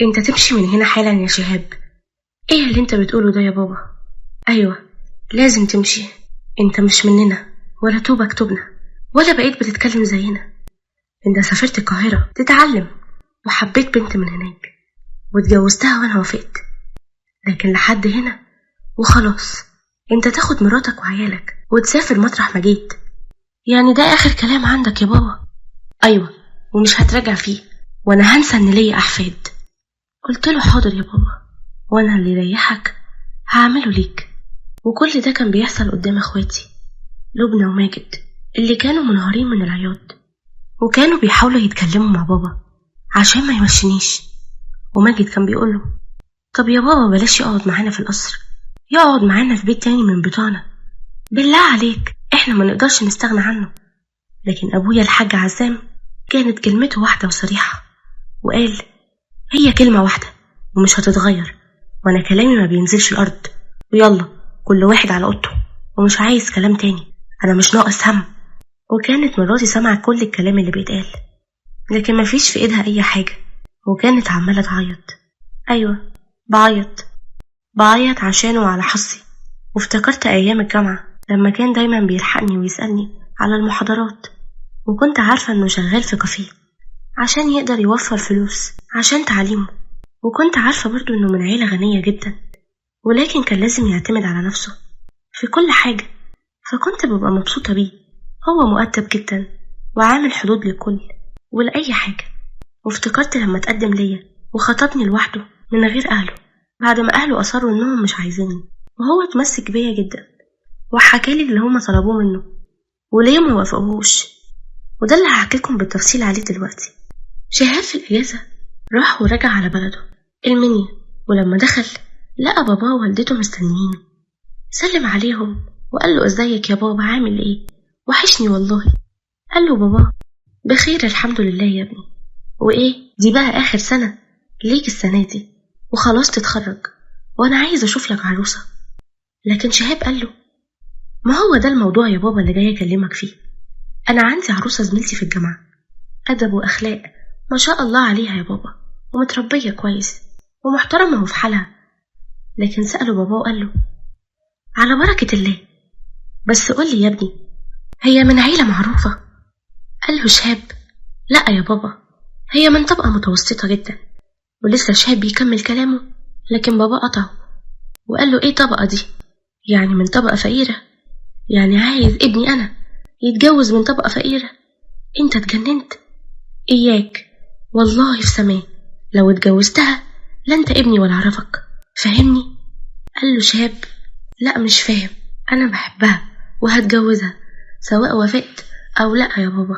انت تمشي من هنا حالا يا شهاب. ايه اللي انت بتقوله ده يا بابا؟ ايوه، لازم تمشي. انت مش مننا، ولا توبك توبنا، ولا بقيت بتتكلم زينا. انت سافرت القاهرة تتعلم، وحبيت بنت من هناك واتجوزتها وانا وافقت، لكن لحد هنا وخلاص. انت تاخد مراتك وعيالك وتسافر مطرح ما جيت. يعني ده اخر كلام عندك يا بابا؟ ايوه، ومش هتراجع فيه، وانا هنسى ان ليا احفاد. قلت له حاضر يا بابا، وانا اللي يريحك هعمله ليك. وكل ده كان بيحصل قدام اخواتي لبنى وماجد اللي كانوا منهارين من العياط، وكانوا بيحاولوا يتكلموا مع بابا عشان ما يمشينيش. وماجد كان بيقوله طب يا بابا بلاش يقعد معانا في القصر، يقعد معانا في بيت تاني من بيتنا، بالله عليك احنا ما نقدرش نستغنى عنه. لكن ابويا الحاج عزام كانت كلمته واحدة وصريحة، وقال هي كلمة واحدة ومش هتتغير، وانا كلامي ما بينزلش الارض، ويلا كل واحد على اوضته، ومش عايز كلام تاني، انا مش ناقص هم. وكانت مراتي سامعة كل الكلام اللي بيتقال، لكن مفيش في ايدها اي حاجة، وكانت عمالة تعيط. ايوه، بعيط عشانه وعلى حظي. وافتكرت ايام الجامعة لما كان دايما بيلحقني ويسألني على المحاضرات، وكنت عارفة انه شغال في كافيه عشان يقدر يوفر فلوس عشان تعليمه، وكنت عارفة برضو انه من عيلة غنية جدا، ولكن كان لازم يعتمد على نفسه في كل حاجة. فكنت ببقى مبسوطة بيه، هو مؤدب جدا وعامل حدود للكل ولأي حاجة. وافتكرت لما تقدم ليا وخطبني لوحده من غير أهله، بعد ما أهله أصروا إنهم مش عايزيني، وهو اتمسك بيا جدا وحكالي اللي هما طلبوه منه وليه ما وافقوهوش. وده اللي هحكيلكم بالتفصيل عليه دلوقتي. شهاب في الإجازة راح ورجع على بلده المنيا، ولما دخل لقى باباه ووالدته مستنيينه. سلم عليهم وقال له ازيك يا بابا، عامل ايه؟ وحشني والله. قال له بابا بخير الحمد لله يا ابني. وايه دي بقى اخر سنة ليك السنة دي، وخلاص تتخرج، وانا عايز اشوف لك عروسة. لكن شهاب قال له ما هو ده الموضوع يا بابا اللي جاي اكلمك فيه. انا عندي عروسة زميلتي في الجامعة، ادب واخلاق ما شاء الله عليها يا بابا، ومتربية كويس ومحترمة وفي حالها. لكن سأله بابا وقال له على بركة الله، بس قول لي يا ابني هي من عيلة معروفة؟ قال له شهاب لا يا بابا، هي من طبقة متوسطة جدا. ولسه شهاب بيكمل كلامه، لكن بابا قطعه وقال له ايه طبقة دي؟ يعني من طبقة فقيرة؟ يعني عايز ابني انا يتجوز من طبقة فقيرة؟ انت اتجننت؟ اياك والله في سماه، لو اتجوزتها لا انت ابني ولا اعرفك، فهمني؟ قال له شهاب لا مش فاهم، انا بحبها وهتجوزها سواء وافقت او لا يا بابا.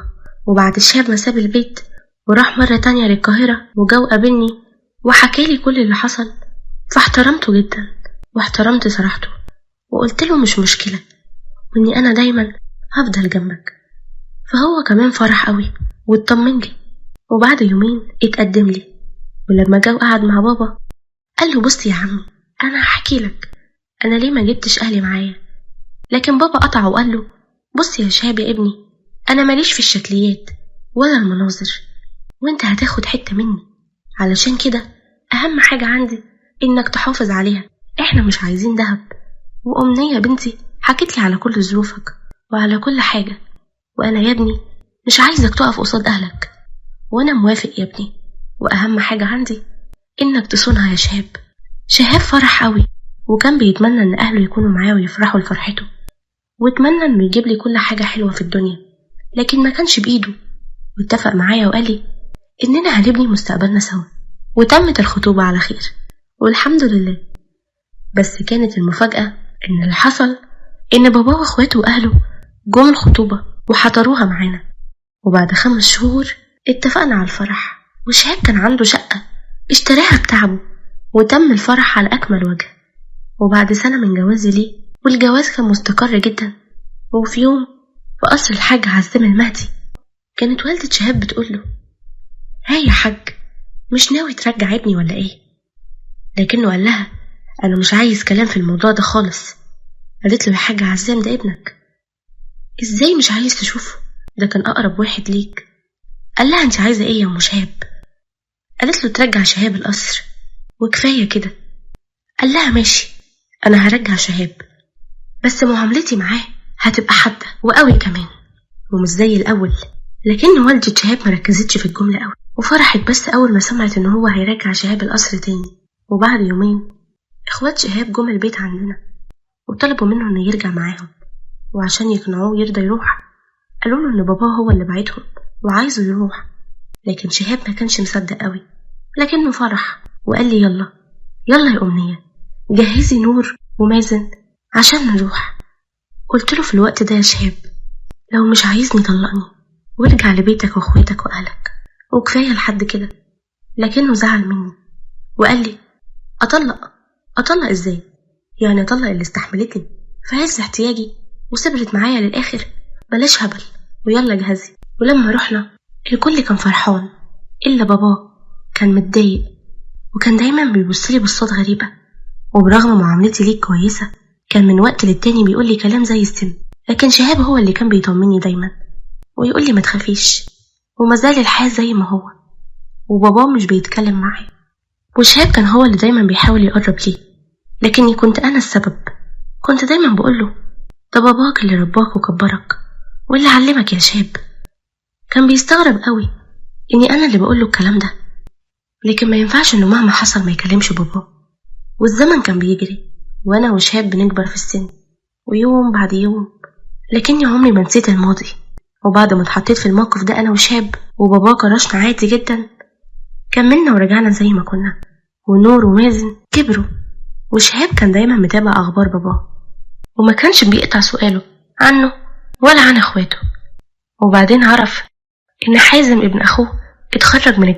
وبعد شهاب ما ساب البيت وراح مرة تانية للقاهرة وجو قابلني وحكالي كل اللي حصل، فاحترمته جدا واحترمت صراحته، وقلت له مش مشكلة واني انا دايما هفضل جنبك. فهو كمان فرح قوي واطمن لي، وبعد يومين اتقدم لي. ولما جه وقعد مع بابا قال له بص يا عمي، انا هحكي لك انا ليه ما جبتش اهلي معايا. لكن بابا قطعه وقال له بص يا شهاب يا ابني، انا ماليش في الشكليات ولا المناظر، وانت هتاخد حتة مني، علشان كده اهم حاجة عندي انك تحافظ عليها. احنا مش عايزين دهب. وأمنية بنتي حكيت لي على كل ظروفك وعلى كل حاجة، وانا يا ابني مش عايزك تقف قصاد اهلك، وانا موافق يا ابني، واهم حاجة عندي انك تصونها يا شهاب. شهاب فرح قوي، وكان بيتمنى ان اهله يكونوا معاه ويفرحوا لفرحته، واتمنى انه يجيب لي كل حاجة حلوة في الدنيا، لكن ما كانش بايده. واتفق معايا وقال لي اننا هنبني مستقبلنا سوا. وتمت الخطوبة على خير والحمد لله. بس كانت المفاجأة ان اللي حصل ان بابا واخواته واهله جم الخطوبة وحضروها معانا، وبعد 5 شهور اتفقنا على الفرح. وشهاب كان عنده شقة اشتراها بتعبه، وتم الفرح على أكمل وجه. وبعد سنة من جوازي ليه، والجواز كان مستقر جدا، وفي يوم في قصر الحاج عزام المهدي كانت والدة شهاب بتقوله ها يا حاج، مش ناوي ترجع ابني ولا ايه؟ لكنه قال لها انا مش عايز كلام في الموضوع ده خالص. قالت له يا حاج عزام ده ابنك، ازاي مش عايز تشوفه؟ ده كان اقرب واحد ليك. قال لها انت عايزة ايه يا ام شهاب؟ قالت له ترجع شهاب القصر وكفاية كده. قال لها ماشي، أنا هرجع شهاب، بس معاملتي معاه هتبقى حادة وقوي كمان ومش زي الأول. لكن والدة شهاب مركزتش في الجملة قوي، وفرحت بس أول ما سمعت إن هو هيرجع شهاب القصر تاني. وبعد يومين إخوات شهاب جم البيت عندنا وطلبوا منه إنه يرجع معاهم، وعشان يقنعوه يرضى يروح قالوا له إن باباه هو اللي بعتهم وعايزه يروح. لكن شهاب ما كانش مصدق قوي، لكنه فرح وقال لي يلا يلا يا أمنية، جهزي نور ومازن عشان نروح. قلت له في الوقت ده يا شهاب لو مش عايزني طلقني وارجع لبيتك واخواتك واهلك وكفاية لحد كده. لكنه زعل مني وقال لي أطلق ازاي؟ يعني أطلق اللي استحملتني في عز احتياجي وصبرت معايا للآخر؟ بلاش هبل ويلا جهزي. ولما رحنا الكل كان فرحان إلا باباه، كان متضايق وكان دايما بيبصلي بصات غريبة، وبرغم معاملتي ليه كويسة كان من وقت للتاني بيقولي كلام زي السم. لكن شهاب هو اللي كان بيطمني دايما ويقولي ما تخافيش، ومازال الحال زي ما هو، وباباه مش بيتكلم معاه. وشهاب كان هو اللي دايما بيحاول يقرب ليه، لكني كنت أنا السبب. كنت دايما بقوله ده باباك اللي رباك وكبرك واللي علمك يا شهاب. كان بيستغرب قوي إني أنا اللي بقوله الكلام ده، لكن ما ينفعش إنه مهما حصل ما يكلمش باباه. والزمن كان بيجري وأنا وشهاب بنكبر في السن ويوم بعد يوم، لكني عمري ما نسيت الماضي. وبعد ما اتحطيت في الموقف ده أنا وشهاب وباباه كرشنا عادي جدا، كملنا ورجعنا زي ما كنا، ونور ومازن كبروا، وشهاب كان دايما متابع أخبار باباه وما كانش بيقطع سؤاله عنه ولا عن اخواته. وبعدين عرف إن حازم ابن أخوه اتخرج من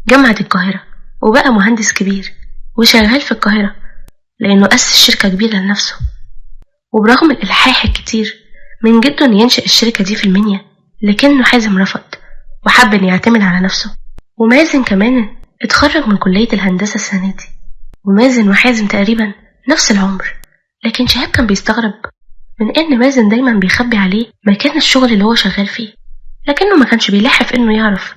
جامعة القاهرة وبقى مهندس كبير وشغال في القاهرة، لأنه أسس شركة كبيرة لنفسه. وبرغم الإلحاح الكتير من جده إن ينشأ الشركة دي في المنيا، لكنه حازم رفض وحب إن يعتمد على نفسه. ومازن كمان اتخرج من كلية الهندسة السنة دي، ومازن وحازم تقريبا نفس العمر. لكن شهاب كان بيستغرب من إن مازن دايما بيخبي عليه مكان الشغل اللي هو شغال فيه، لكنه ما كانش بيلاحق في إنه يعرف،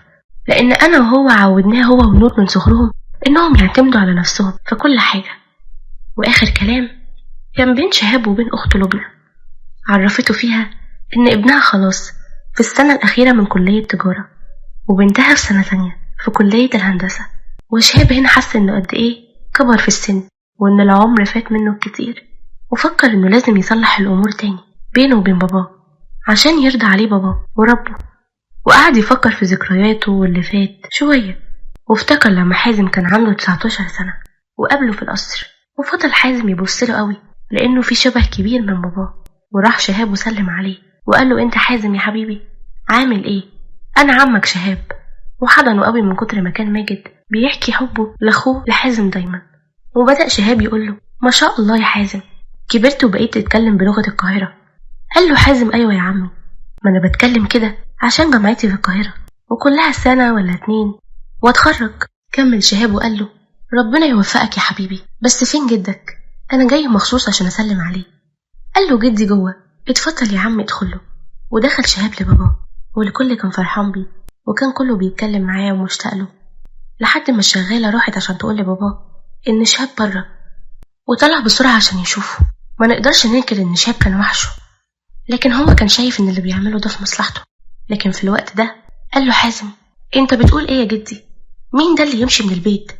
لأن أنا وهو عودناه هو ونور من صغرهم إنهم يعتمدوا على نفسهم في كل حاجة. وآخر كلام كان بين شهاب وبين أخته لبنى، عرفته فيها إن ابنها خلاص في السنة الأخيرة من كلية تجارة، وبنتها في سنة تانية في كلية الهندسة. وشهاب هنا حس إنه قد إيه كبر في السن وإن العمر فات منه كتير، وفكر إنه لازم يصلح الأمور تاني بينه وبين باباه عشان يرضى عليه باباه وربه. وقعد يفكر في ذكرياته واللي فات شوية، وافتكر لما حازم كان عنده 19 سنة وقابله في القصر، وفضل حازم يبصله قوي لأنه في شبه كبير من باباه. وراح شهاب وسلم عليه وقال له انت حازم يا حبيبي، عامل ايه؟ انا عمك شهاب. وحضنه قوي من كتر ما كان ماجد بيحكي حبه لاخوه لحازم دايما. وبدأ شهاب يقول له ما شاء الله يا حازم، كبرت وبقيت تتكلم بلغة القاهرة. قال له حازم ايوه يا عمي، ما انا بتكلم كده عشان جامعتي في القاهرة وكلها سنة ولا 2 واتخرج. كمل شهاب وقال له ربنا يوفقك يا حبيبي، بس فين جدك؟ انا جاي مخصوص عشان اسلم عليه. قال له جدي جوه، اتفضل يا عم ادخله. ودخل شهاب لباباه والكل كان فرحان بيه، وكان كله بيتكلم معاه ومشتاق له، لحد ما الشغالة راحت عشان تقول لباباه ان شهاب بره، وطلع بسرعة عشان يشوفه. ما نقدرش ننكر ان شهاب كان وحشه، لكن هو كان شايف ان اللي بيعمله ده في مصلحته. لكن في الوقت ده قال له حازم انت بتقول ايه يا جدي؟ مين ده اللي يمشي من البيت؟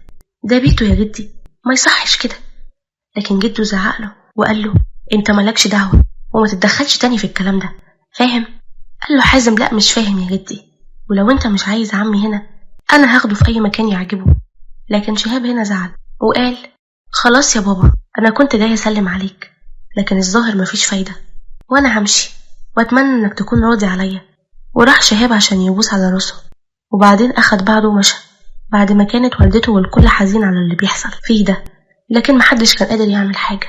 ده بيته يا جدي، ما يصحش كده. لكن جده زعق له وقال له انت مالكش دعوة وما تتدخلش تاني في الكلام ده، فاهم؟ قال له حازم لا مش فاهم يا جدي، ولو انت مش عايز عمي هنا انا هاخده في اي مكان يعجبه. لكن شهاب هنا زعل وقال خلاص يا بابا، انا كنت جاي اسلم عليك لكن الظاهر مفيش فايدة، وانا همشي واتمنى انك تكون راضي عليا. وراح شهاب عشان يبوس على راسه، وبعدين اخد بعضه ومشى بعد ما كانت والدته والكل حزين على اللي بيحصل فيه ده، لكن محدش كان قادر يعمل حاجة.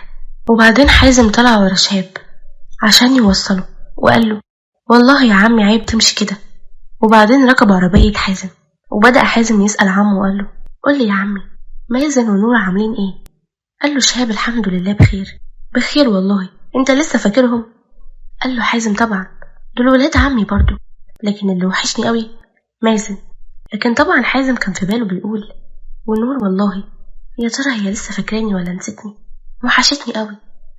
وبعدين حازم طلع ورا شهاب عشان يوصله وقال له والله يا عمي عيب تمشي كده. وبعدين ركب عربية حازم، وبدأ حازم يسأل عمه وقال له قول لي يا عمي مازن ونور عاملين ايه؟ قال له شهاب الحمد لله بخير والله، انت لسه فاكرهم؟ قال له حازم طبعا، دول ولاد عمي برضو، لكن اللي وحشني قوي مازن لكن طبعا حازم كان في باله بيقول: ونور والله يا ترى هي لسه فاكراني ولا نسيتني؟ وحشتني قوي،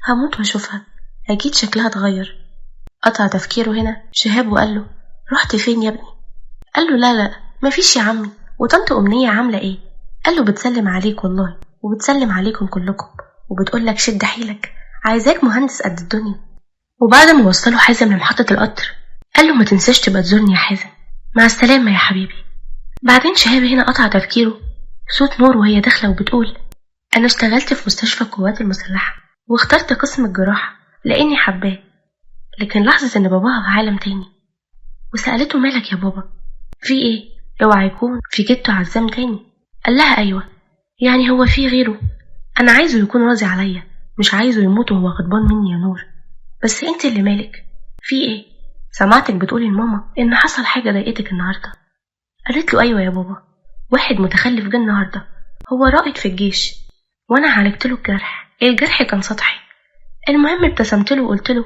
هموت واشوفها، اكيد شكلها اتغير. قطع تفكيره هنا شهاب وقال له: رحت فين يا ابني؟ قال له: لا مفيش يا عمي، وطنط أمنية عاملة ايه؟ قال له: بتسلم عليك والله، وبتسلم عليكم كلكم، وبتقول لك شد حيلك، عايزاك مهندس قد الدنيا. وبعد ما وصلوا حازم لمحطة القطر قال له: ما تنساش تبقى تزورني يا حازم، مع السلامة يا حبيبي. بعدين شهاب هنا قطع تفكيره صوت نور وهي داخلة وبتقول: أنا اشتغلت في مستشفى القوات المسلحة واخترت قسم الجراحة لأني حباه. لكن لاحظت إن باباها في عالم تاني وسألته: مالك يا بابا؟ في إيه؟ اوعى يكون في جدته عزام تاني. قال لها: أيوة، يعني هو في غيره؟ أنا عايزه يكون راضي عليا، مش عايزه يموت وهو غضبان مني يا نور. بس انت اللي مالك، في ايه؟ سمعتك بتقولي لماما ان حصل حاجة ضايقتك النهاردة. قالت له: ايوه يا بابا، واحد متخلف جه النهاردة، هو رائد في الجيش وانا عالجت له الجرح كان سطحي. المهم ابتسمت له وقلت له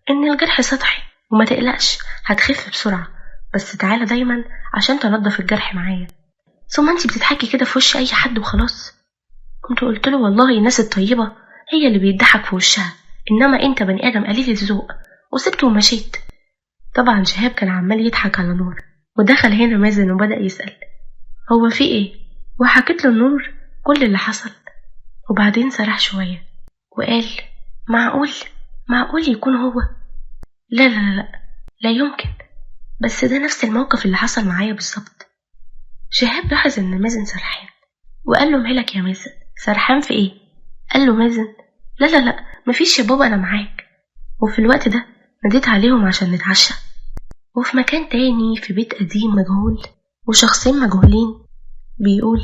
ان الجرح سطحي وما تقلقش هتخف بسرعة، بس تعالى دايما عشان تنظف الجرح معايا. ثم انت بتضحكي كده في وش اي حد وخلاص. كنت قلت له: والله الناس الطيبة هي اللي بيضحك في وشها، انما انت بني ادم قليل الذوق، وسبته ومشيت. طبعا شهاب كان عمال يضحك على نور، ودخل هنا مازن وبدأ يسأل: هو في ايه؟ وحكيت له نور كل اللي حصل. وبعدين سرح شوية وقال: معقول يكون هو؟ لا لا لا لا يمكن، بس ده نفس الموقف اللي حصل معايا بالظبط. شهاب لاحظ ان مازن سرحان وقال له: مالك يا مازن، سرحان في ايه؟ قال له مازن: لا مفيش يا بابا، انا معاك. وفي الوقت ده ناديت عليهم عشان نتعشى، وفي مكان تاني في بيت قديم مجهول وشخصين مجهولين. بيقول: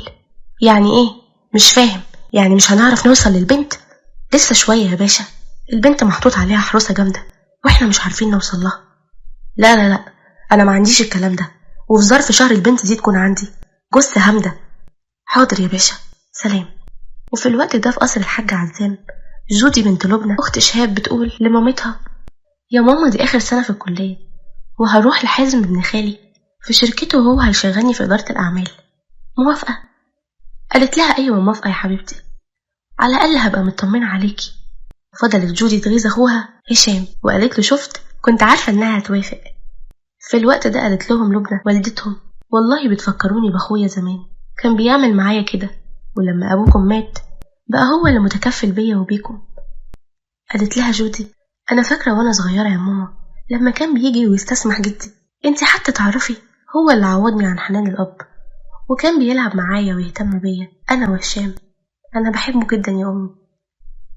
يعني ايه؟ مش فاهم، يعني مش هنعرف نوصل للبنت؟ لسه شوية يا باشا، البنت محطوط عليها حراسة جامدة واحنا مش عارفين نوصل لها. لا انا ما عنديش الكلام ده، وفي ظرف شهر البنت دي تكون عندي جثة هامدة. حاضر يا باشا، سلام. وفي الوقت ده في قصر الحاج عزام جودي بنت لبنى اخت شهاب بتقول لمامتها: يا ماما دي اخر سنة في الكلية، وهروح لحازم ابن خالي في شركته وهو هيشغلني في إدارة الأعمال، موافقة؟ قالت لها: أيوة موافقة يا حبيبتي، على الأقل هبقى مطمنة عليكي. فضلت جودي تغيظ أخوها هشام وقالت له: شفت، كنت عارفة إنها هتوافق. في الوقت ده قالت لهم لبنى والدتهم: والله بتفكروني بأخويا زمان، كان بيعمل معايا كده، ولما أبوكم مات بقى هو اللي متكفل بيا وبيكم. قالت لها جودي: أنا فاكرة وأنا صغيرة يا ماما لما كان بيجي ويستسمح جدي، انتي حتى تعرفي هو اللي عوضني عن حنان الأب، وكان بيلعب معايا ويهتم بيا أنا وهشام، أنا بحبه جدا يا أمي.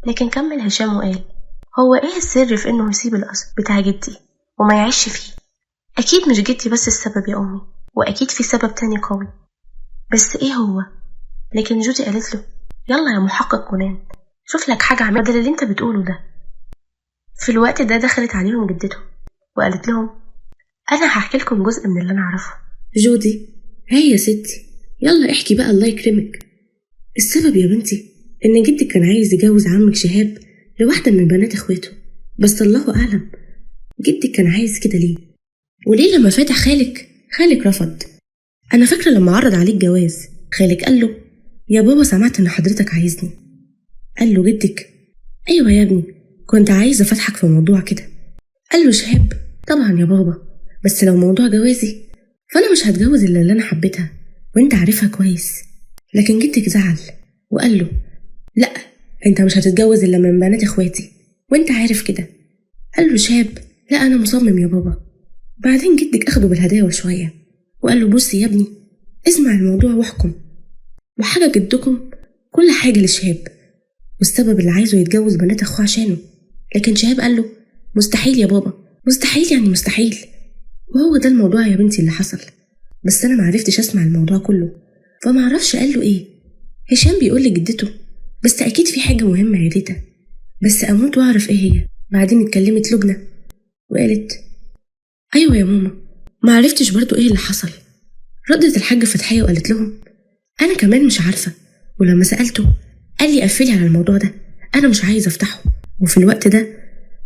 لكن كمل هشام وقال: هو إيه السر في إنه يسيب القصر بتاع جدي وما يعيش فيه؟ أكيد مش جدي بس السبب يا أمي، وأكيد في سبب تاني قوي، بس إيه هو؟ لكن جودي قالت له: يلا يا محقق كونان، شوف لك حاجة عمل بدل اللي انت بتقوله ده. في الوقت ده دخلت عليهم جدته وقالت لهم: أنا هحكي لكم جزء من اللي أنا أعرفه. جودي: هاي يا ستي، يلا احكي بقى الله يكرمك. السبب يا بنتي إن جدك كان عايز يجوز عمك شهاب لواحدة من بنات اخواته، بس الله أعلم جدك كان عايز كده ليه، وليه لما فاتح خالك رفض. أنا فاكرة لما عرض عليك جواز خالك قال له: يا بابا سمعت إن حضرتك عايزني. قال له جدك: أيوة يا ابني، كنت عايزة أفتحك في موضوع كده. قال له شهاب: طبعا يا بابا، بس لو موضوع جوازي فأنا مش هتجوز إلا اللي أنا حبيتها وإنت عارفها كويس. لكن جدك زعل وقال له: لأ، إنت مش هتتجوز إلا من بنات إخواتي وإنت عارف كده. قال له شهاب: لأ أنا مصمم يا بابا. بعدين جدك أخده بالهداوة شوية وقال له: بص يا ابني، اسمع الموضوع واحكم، وحاجة جدكم كل حاجة لشهاب، والسبب اللي عايزه يتجوز بنات أخوه عشانه. لكن شهاب قال له: مستحيل يا بابا، مستحيل يعني مستحيل. وهو ده الموضوع يا بنتي اللي حصل، بس أنا معرفتش أسمع الموضوع كله فمعرفش قال له إيه. هشام بيقول لجدته: بس أكيد في حاجة مهمة يا ريتا، بس أموت وأعرف إيه هي. بعدين اتكلمت لبنى وقالت: أيوة يا ماما، معرفتش برضو إيه اللي حصل. ردت الحاجة فتحية وقالت لهم: أنا كمان مش عارفة، ولما سألته قال لي قفلي على الموضوع ده، أنا مش عايز أفتحه. وفي الوقت ده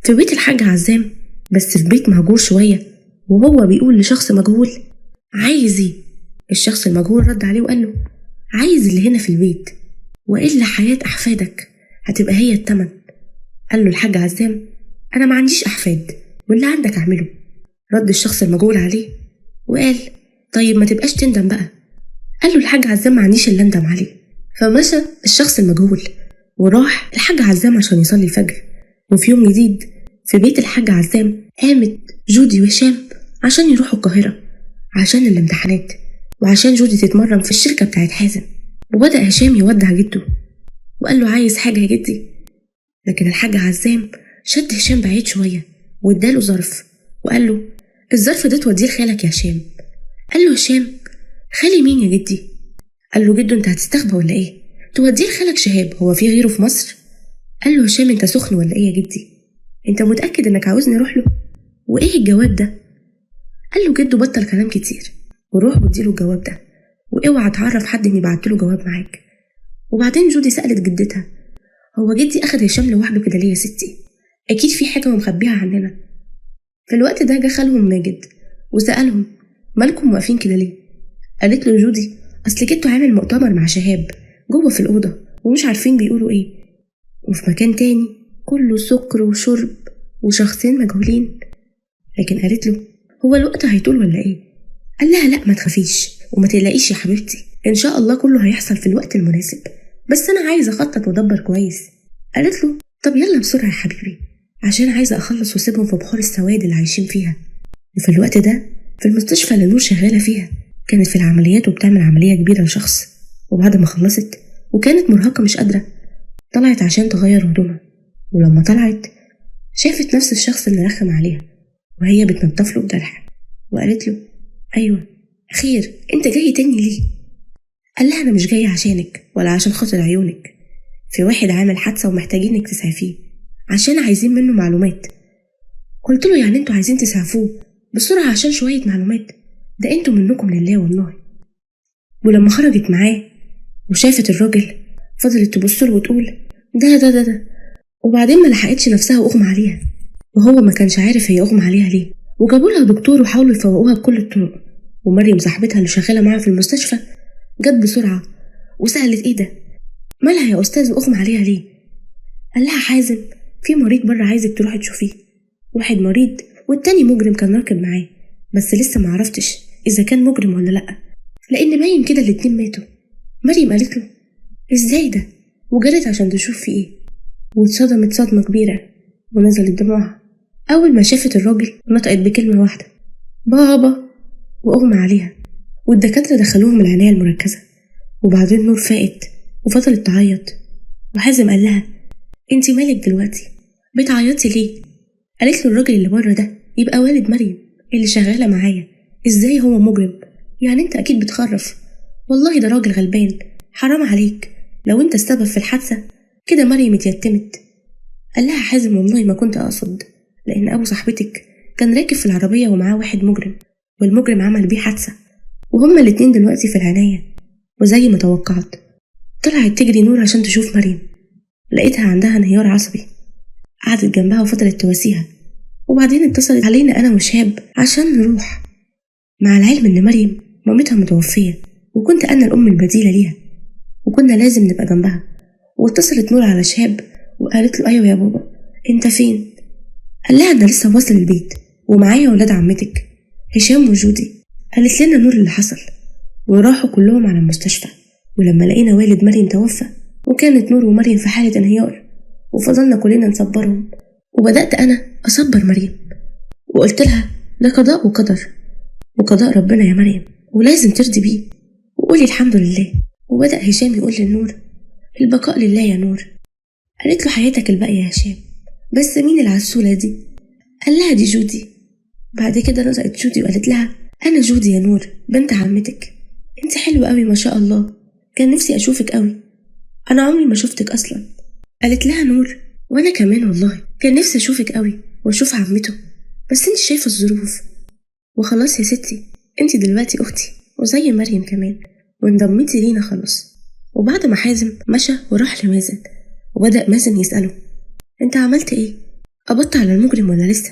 في بيت الحاج عزام، بس في بيت مهجور شوية، وهو بيقول لشخص مجهول: عايز إيه؟ الشخص المجهول رد عليه وقال له عايز اللي هنا في البيت، وإلا حياة أحفادك هتبقى هي التمن. قال له الحاج عزام أنا ما عنديش أحفاد، واللي عندك أعمله. رد الشخص المجهول عليه وقال طيب ما تبقاش تندم بقى. قال له الحاج عزام ما عنديش اللي أندم عليه. فمشى الشخص المجهول وراح الحاج عزام عشان يصلي الفجر. وفي يوم جديد في بيت الحاج عزام قامت جودي وهشام عشان يروحوا القاهرة عشان الامتحانات، وعشان جودي تتمرن في الشركة بتاعت حازم. وبدأ هشام يودع جده وقال له عايز حاجة يا جدي، لكن الحاج عزام شد هشام بعيد شوية واداله ظرف وقال له الظرف ده توديه لخالك يا هشام. قال له هشام خالي مين يا جدي؟ قال له جده انت هتستخبى ولا ايه؟ توديه لخالك شهاب، هو في غيره في مصر؟ قال له هشام انت سخن ولا ايه يا جدي؟ انت متأكد انك عاوزني اروح له؟ وايه الجواب ده؟ قال له جده بطل كلام كتير وروح واديله الجواب ده، واوعى تعرف حد اني بعتله جواب معاك. وبعدين جودي سألت جدتها هو جدي اخد هشام لوحده كده ليه يا ستي؟ اكيد في حاجة مخبيها عننا. في الوقت ده جه خالهم ماجد وسألهم مالكم واقفين كده ليه؟ قالت له جودي اصل جدته عامل مؤتمر مع شهاب جوه في الأوضة ومش عارفين بيقولوا ايه، وفي مكان تاني كله سكر وشرب وشخصين مجهولين. لكن قالت له هو الوقت هيطول ولا ايه؟ قال لها لا ما تخافيش وما تقلقيش يا حبيبتي، ان شاء الله كله هيحصل في الوقت المناسب، بس انا عايزه اخطط وادبر كويس. قالت له طب يلا بسرعه يا حبيبي عشان عايزه اخلص واسيبهم في بحور السواد اللي عايشين فيها. وفي الوقت ده في المستشفى اللي نور شغاله فيها كانت في العمليات وبتعمل عمليه كبيره لشخص، وبعد ما خلصت وكانت مرهقه مش قادره طلعت عشان تغير هدومها. ولما طلعت شافت نفس الشخص اللي رخم عليها وهي بتنضف له الجرح، وقالت له ايوه خير انت جاي تاني ليه؟ قال لها انا مش جاي عشانك ولا عشان خاطر عيونك، في واحد عامل حادثه ومحتاجينك تسعفيه عشان عايزين منه معلومات. قلت له يعني انتوا عايزين تسعفوه بسرعه عشان شويه معلومات؟ ده انتوا منكم لله والله. ولما خرجت معاه وشافت الراجل فضلت تبص له وتقول ده وبعدين ما لحقتش نفسها واغمى عليها، وهو ما كانش عارف هي اغمى عليها ليه. وجابوا لها دكتور وحاولوا يفوقوها بكل الطرق. ومريم صاحبتها اللي شغاله معاها في المستشفى جت بسرعه وسالت ايه ده مالها يا استاذ واغمى عليها ليه؟ قال لها حازم في مريض بره عايزك تروحي تشوفيه، واحد مريض والتاني مجرم كان راكب معاه، بس لسه ما عرفتش اذا كان مجرم ولا لا لان باين كده الاتنين ماتوا. مريم قالت له ازاي ده؟ وجرت عشان تشوف في ايه، واتصدمت صدمه كبيره ونزلت دموعها. اول ما شافت الراجل نطقت بكلمه واحده بابا واغمى عليها، والدكاتره دخلوهم العنايه المركزه. وبعدين نور فاقت وفضلت تعيط، وحازم قال لها انتي مالك دلوقتي بتعيطي ليه؟ قالت له الراجل اللي بره ده يبقى والد مريم اللي شغاله معايا، ازاي هو مجرم؟ يعني انت اكيد بتخرف، والله ده راجل غلبان حرام عليك، لو انت السبب في الحادثه كده مريم اتيتمت. قال لها حازم والله ما كنت اقصد، لان ابو صاحبتك كان راكب في العربيه ومعاه واحد مجرم، والمجرم عمل بيه حادثه وهما الاتنين دلوقتي في العنايه. وزي ما توقعت طلعت تجري نور عشان تشوف مريم، لقيتها عندها انهيار عصبي. قعدت جنبها وفضلت تواسيها، وبعدين اتصلت علينا انا وشهاب عشان نروح، مع العلم ان مريم مامتها متوفيه وكنت انا الام البديله ليها وكنا لازم نبقى جنبها. واتصلت نور على شهاب وقالت له ايوه يا بابا انت فين؟ قال لها انا لسه واصل البيت ومعايا ولاد عمتك هشام وجودي. قالت لنا نور اللي حصل وراحوا كلهم على المستشفى. ولما لقينا والد مريم توفى وكانت نور ومريم في حالة انهيار، وفضلنا كلنا نصبرهم، وبدأت أنا أصبر مريم وقلت لها ده قضاء وقدر وقضاء ربنا يا مريم ولازم ترضي بيه وقولي الحمد لله. وبدأ هشام يقول للنور البقاء لله يا نور. قالت له حياتك الباقية يا هشام، بس مين العسولة دي؟ قال لها دي جودي. بعد كده نطقت جودي وقالت لها أنا جودي يا نور بنت عمتك، انت حلوة قوي ما شاء الله، كان نفسي أشوفك قوي، أنا عمري ما شفتك أصلا. قالت لها نور وأنا كمان والله كان نفسي أشوفك قوي وأشوف عمته، بس انت شايفة الظروف. وخلاص يا ستي انت دلوقتي أختي وزي مريم كمان وانضميتي لينا خلاص. وبعد ما حازم مشى وراح لمازن، وبدأ مازن يسأله انت عملت ايه؟ قبضت على المجرم ولا لسه؟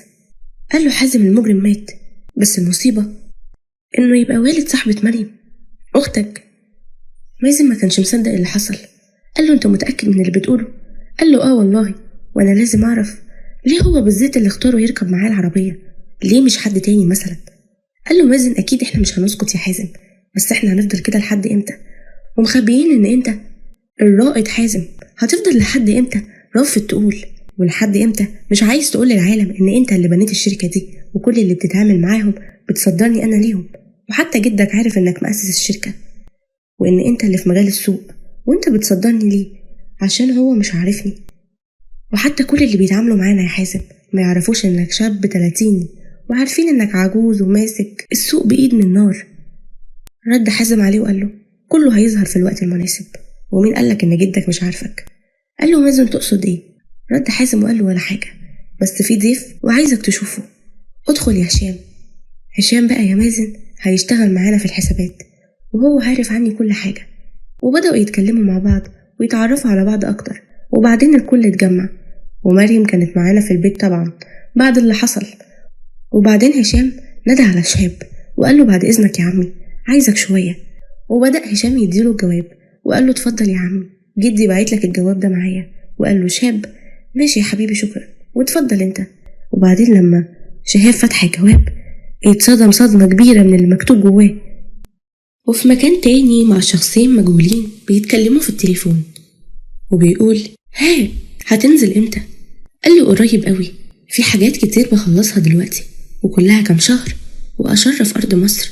قال له حازم المجرم مات، بس المصيبة انه يبقى والد صاحبة مريم أختك. مازن ما كانش مصدق اللي حصل. قال له أنت متأكد من اللي بتقوله؟ قال له والله، وأنا لازم أعرف ليه هو بالذات اللي اختاره يركب معاه العربية، ليه مش حد تاني مثلا؟ قال له مازن أكيد إحنا مش هنسكت يا حازم، بس إحنا هنفضل كده لحد إمتى؟ ومخبيين إن أنت الرائد حازم، هتفضل لحد إمتى رافض تقول؟ ولحد إمتى مش عايز تقول للعالم إن أنت اللي بنيت الشركة دي، وكل اللي بتتعامل معاهم بتصدرني أنا ليهم، وحتى جدك عارف إنك مؤسس الشركة، وإن أنت اللي في مجال السوق، وأنت بتصدرني ليه؟ عشان هو مش عارفني. وحتى كل اللي بيتعاملوا معانا يا حازم ما يعرفوش إنك شاب 30 وعارفين إنك عجوز وماسك السوق بإيد من نار. رد حازم عليه وقال له كله هيظهر في الوقت المناسب، ومين قالك إن جدك مش عارفك؟ قال له مازن تقصد إيه؟ رد حازم وقال له ولا حاجة، بس في ضيف وعايزك تشوفه، ادخل يا هشام. هشام بقى يا مازن هيشتغل معانا في الحسابات، وهو عارف عني كل حاجة. وبدأوا يتكلموا مع بعض ويتعرفوا على بعض أكتر، وبعدين الكل اتجمع، ومريم كانت معانا في البيت طبعا بعد اللي حصل. وبعدين هشام نادى على شهاب وقال له بعد إذنك يا عمي عايزك شوية. وبدأ هشام يديله الجواب وقال له اتفضل يا عمي، جدي بعت لك الجواب ده معايا. وقال له شهاب ماشي يا حبيبي شكرا، واتفضل انت. وبعدين لما شهاب فتح الجواب اتصدم صدمة كبيرة من المكتوب جواه. وفي مكان تاني مع شخصين مجهولين بيتكلموا في التليفون، وبيقول هتنزل امتى؟ قال له قريب قوي، في حاجات كتير بخلصها دلوقتي وكلها كام شهر وأشرف أرض مصر.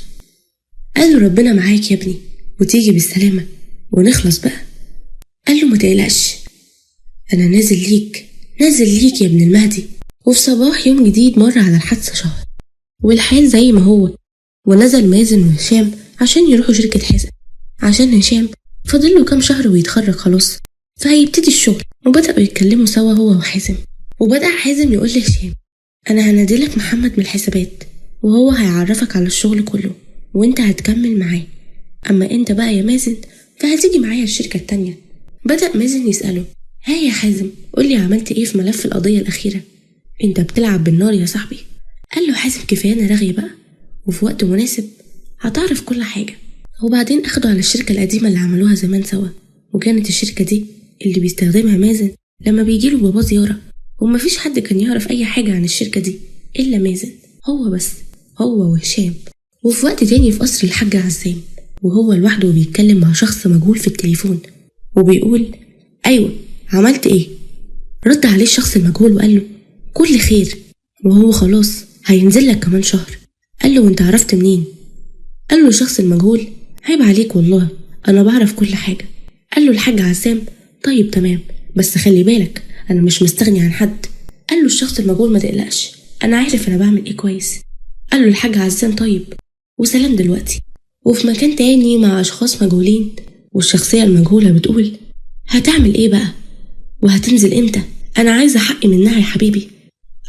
قال له ربنا معاك يا ابني وتيجي بالسلامة ونخلص بقى. قال له ما تقلقش، أنا نازل ليك يا ابن المهدي. وفي صباح يوم جديد مر على الحادثة شهر والحال زي ما هو، ونزل مازن وهشام عشان يروحوا شركة حازم، عشان هشام فاضل له كام شهر ويتخرج خلاص فهيبتدي الشغل. وبدأوا يتكلموا سوا هو وحازم، وبدأ حازم يقول لهشام أنا هناديلك محمد من الحسابات وهو هيعرفك على الشغل كله وانت هتكمل معاه، أما انت بقى يا مازن فهتيجي معايا الشركة التانية. بدأ مازن يسأله يا حازم قولي عملت ايه في ملف القضية الأخيرة؟ انت بتلعب بالنار يا صاحبي. قال له حازم كفاية رغي بقى، وفي وقت مناسب هتعرف كل حاجة. وبعدين أخدوا على الشركة القديمة اللي عملوها زمان سوا، وكانت الشركة دي اللي بيستخدمها مازن لما بيجيله بابا زيارة، ومفيش حد كان يعرف أي حاجة عن الشركة دي إلا مازن، هو بس، هو وهشام. وفي وقت تاني في قصر الحاج عزام وهو لوحده بيتكلم مع شخص مجهول في التليفون وبيقول أيوة عملت إيه؟ رد عليه الشخص المجهول وقال له كل خير، وهو خلاص هينزل لك كمان شهر. قال له وانت عرفت منين؟ قال له الشخص المجهول عيب عليك والله أنا بعرف كل حاجة. قال له الحاج عزام طيب تمام، بس خلي بالك أنا مش مستغني عن حد. قال له الشخص المجهول ما تقلقش أنا عارف أنا بعمل إيه كويس. قال له الحاج عزام طيب وسلام دلوقتي. وفي مكان تاني مع أشخاص مجهولين، والشخصية المجهولة بتقول هتعمل إيه بقى؟ وهتنزل إمتى؟ أنا عايزة حقي منها يا حبيبي.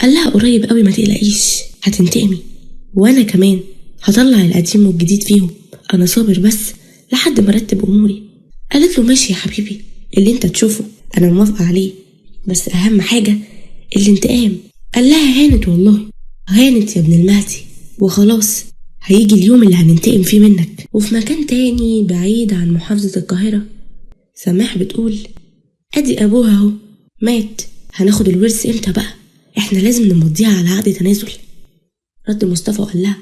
قال لها قريب قوي ما تقلقيش هتنتقمي، وأنا كمان هطلع القديم والجديد فيهم، أنا صابر بس لحد ما رتب أموري. قالت له ماشي يا حبيبي اللي انت تشوفه أنا موافقة عليه، بس أهم حاجة الانتقام. قال لها هانت والله هانت يا ابن المهدي، وخلاص هيجي اليوم اللي هننتقم فيه منك. وفي مكان تاني بعيد عن محافظة القاهرة سماح بتقول أدي أبوها اهو مات، هناخد الورث امتى بقى؟ احنا لازم نمضيها على عقد تنازل. رد مصطفى وقال لها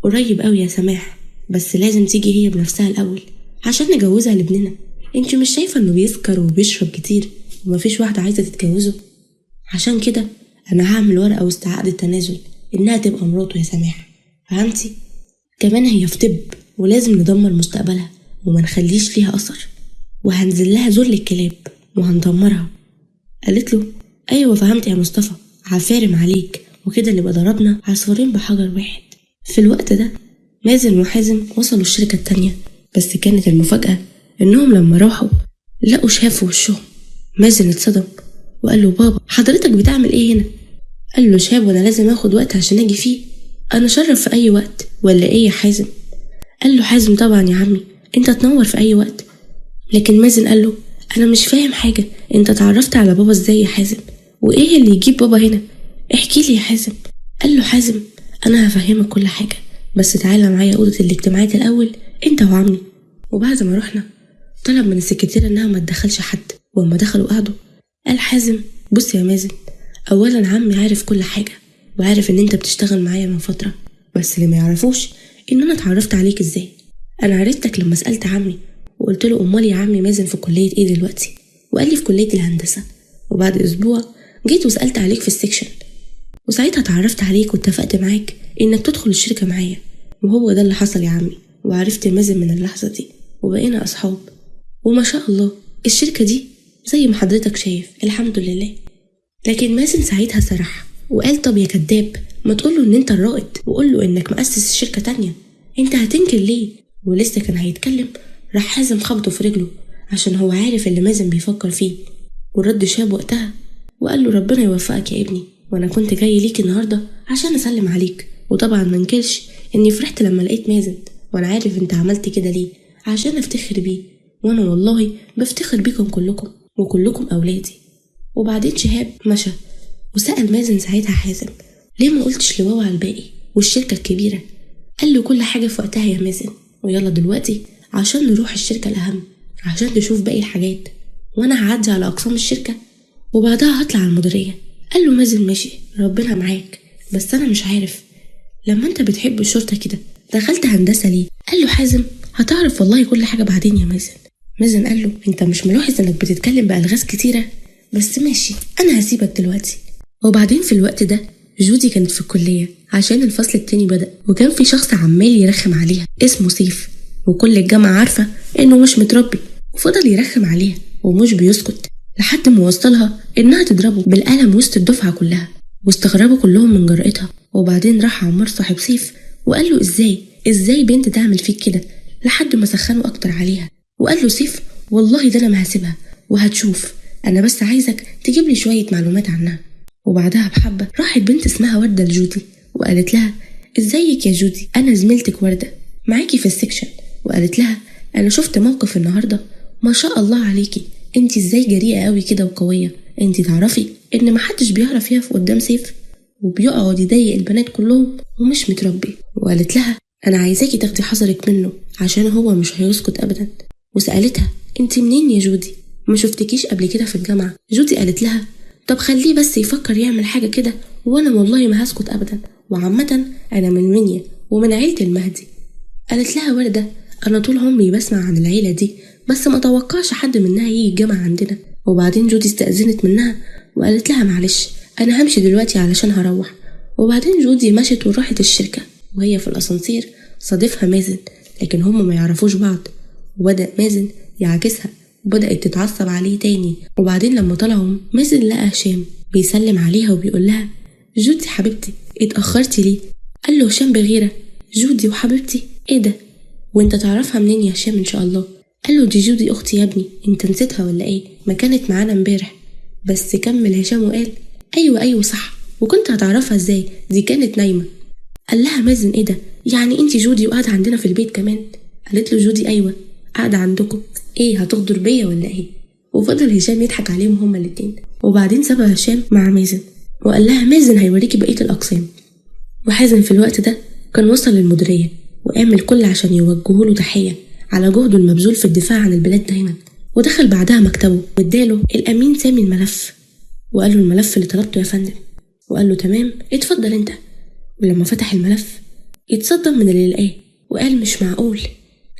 قريب قوي يا سماح، بس لازم تيجي هي بنفسها الأول عشان نجوزها لابننا. انت مش شايفة انه بيسكر وبيشرب كتير ومفيش واحدة عايزة تتجوزه؟ عشان كده انا هعمل ورقة وسط عقد التنازل انها تبقى مراته يا سماح، فهمتي؟ كمان هي في طب ولازم ندمر مستقبلها وما نخليش ليها أثر، وهنزل لها ذل الكلاب وهندمرها. قالت له ايوه فهمت يا مصطفى، عفارم عليك، وكده نبقى ضربنا عصفورين بحجر واحد. في الوقت ده مازن وحازم وصلوا الشركة التانية، بس كانت المفاجأة انهم لما راحوا لقوا شهاب في وشهم. مازن اتصدم وقال له بابا حضرتك بتعمل ايه هنا؟ قال له شهاب وانا لازم اخد وقت عشان اجي فيه، انا شرف في اي وقت ولا ايه يا حازم؟ قال له حازم طبعا يا عمي انت تنور في اي وقت. لكن مازن قال له انا مش فاهم حاجة، انت اتعرفت على بابا ازاي يا حازم؟ وايه اللي يجيب بابا هنا؟ احكي لي يا حازم. قال له حازم انا هفهمك كل حاجة، بس تعالى معايا اوضة الاجتماعات الاول انت وعمي وبعد ما رحنا طلب من السكرتيرة انها ما تدخلش حد، واما دخلوا قعدوا قال حازم بص يا مازن، اولا عمي عارف كل حاجة وعارف ان انت بتشتغل معايا من فترة، بس اللي ما يعرفوش ان انا اتعرفت عليك ازاي. انا عرفتك لما سألت عمي وقلت له امال يا عمي مازن في كلية ايه دلوقتي، وقال لي في كلية الهندسة. وبعد اسبوع جيت وسألت عليك في السكشن، وساعتها اتعرفت عليك واتفقت معاك انك تدخل الشركة معايا، وهو ده اللي حصل يا عمي. وعرفت مازن من اللحظة دي وبقينا اصحاب، وما شاء الله الشركة دي زي ما حضرتك شايف الحمد لله. لكن مازن ساعتها سرح وقال طب يا كداب ما تقوله ان انت الرائد وقول له انك مؤسس شركة تانية، انت هتنكر ليه؟ ولسه كان هيتكلم راح حازم خبطه في رجله عشان هو عارف اللي مازن بيفكر فيه. والرد شاب وقتها وقال له ربنا يوفقك يا ابني، وانا كنت جاي ليك النهارده عشان اسلم عليك. وطبعا منكرش اني فرحت لما لقيت مازن، وانا عارف انت عملت كده ليه عشان افتخر بيه، وانا والله بفتخر بيكم كلكم وكلكم اولادي. وبعدين شهاب مشى وسأل مازن ساعتها حازم ليه ما قلتش لواو على الباقي والشركة الكبيرة؟ قال له كل حاجة في وقتها يا مازن، ويلا دلوقتي عشان نروح الشركة الأهم عشان تشوف باقي الحاجات، وانا هعدي على أقسام الشركة وبعدها هطلع على المديرية. قال له مازن ماشي ربنا معاك، بس انا مش عارف لما انت بتحب الشرطة كده دخلت هندسة ليه؟ قال له حازم هتعرف والله كل حاجة بعدين يا مازن. مازن قال له انت مش ملاحظ انك بتتكلم بألغاز كتيرة؟ بس ماشي انا هسيبك دلوقتي. وبعدين في الوقت ده جودي كانت في الكلية عشان الفصل التاني بدأ، وكان في شخص عمال يرخم عليها اسمه سيف، وكل الجامعة عارفة انه مش متربي، وفضل يرخم عليها ومش بيسكت لحد ما وصلها انها تضربه بالقلم وسط الدفعة كلها، واستغربوا كلهم من جرأتها. وبعدين راح عمار صاحب سيف وقال له ازاي بنت تعمل فيك كده، لحد ما سخنوا اكتر عليها. وقال له سيف والله ده انا ما هسيبها وهتشوف، انا بس عايزك تجيب لي شوية معلومات عنها. وبعدها بحبة راحت بنت اسمها وردة لجودي وقالت لها ازيك يا جودي، انا زميلتك وردة معاكي في السكشن. وقالت لها انا شفت موقف النهاردة ما شاء الله عليكي، انتي ازاي جريئة قوي كده وقوية، انتي تعرفي ان محدش بيعرف يقف قدام سيف وبيقعد يضايق البنات كلهم ومش متربي. وقالت لها انا عايزاكي تاخدي حذرك منه عشان هو مش هيسكت ابدا. وسألتها انتي منين يا جودي، ما شفتكيش قبل كده في الجامعة؟ جودي قالت لها طب خليه بس يفكر يعمل حاجة كده وانا والله ما هسكت ابدا، وعامة انا من منيا ومن عيلة المهدي. قالت لها وردة انا طول عمري بسمع عن العيلة دي بس ما توقعش حد منها يجي الجامعة عندنا. وبعدين جودي استأذنت منها وقالت لها معلش انا همشي دلوقتي علشان هروح. وبعدين جودي مشت وراحت الشركة، وهي في الاسانسير صادفها مازن، لكن هم ما يعرفوش بعض، وبدأ مازن يعاكسها وبدأت تتعصب عليه تاني. وبعدين لما طلعوا مازن لقى هشام بيسلم عليها وبيقول لها جودي حبيبتي اتأخرتي ليه؟ قال له هشام بغيرة جودي وحبيبتي ايه ده؟ وانت تعرفها منين يا هشام ان شاء الله؟ قال له دي جودي اختي يا ابني، انت نسيتها ولا ايه؟ ما كانت معانا امبارح. بس كمل هشام وقال ايوه صح، وكنت هتعرفها ازاي؟ دي كانت نايمة. قال لها مازن ايه ده؟ يعني انت جودي وقاعدة عندنا في البيت كمان؟ قالت له جودي ايوه قاعدة عندكم، ايه هتغدر بيا ولا ايه؟ وفضل هشام يضحك عليهم هما الاتنين. وبعدين سابها هشام مع مازن وقال لها مازن هيوريكي بقية الاقسام. وحازم في الوقت ده كان وصل للمديرية وقام الكل عشان يوجهوا له تحية على جهده المبذول في الدفاع عن البلاد دايما. ودخل بعدها مكتبه واداله الامين سامي الملف وقال له الملف اللي طلبته يا فندم. وقال له تمام اتفضل انت. ولما فتح الملف اتصدم من اللي لقاه وقال مش معقول.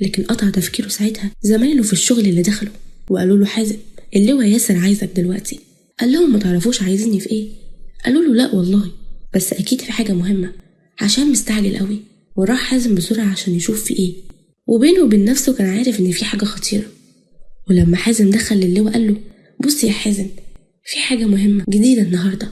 لكن قطع تفكيره ساعتها زمايله في الشغل اللي دخلوا وقالوا له حازم اللواء ياسر عايزك دلوقتي. قال لهم ما تعرفوش عايزيني في ايه؟ قالوا له لا والله، بس اكيد في حاجة مهمة عشان مستعجل قوي. وراح حازم بسرعة عشان يشوف في ايه، وبينه وبين نفسه كان عارف ان في حاجة خطيرة. ولما حازم دخل للواء قال له بص يا حازم في حاجة مهمة جديدة النهاردة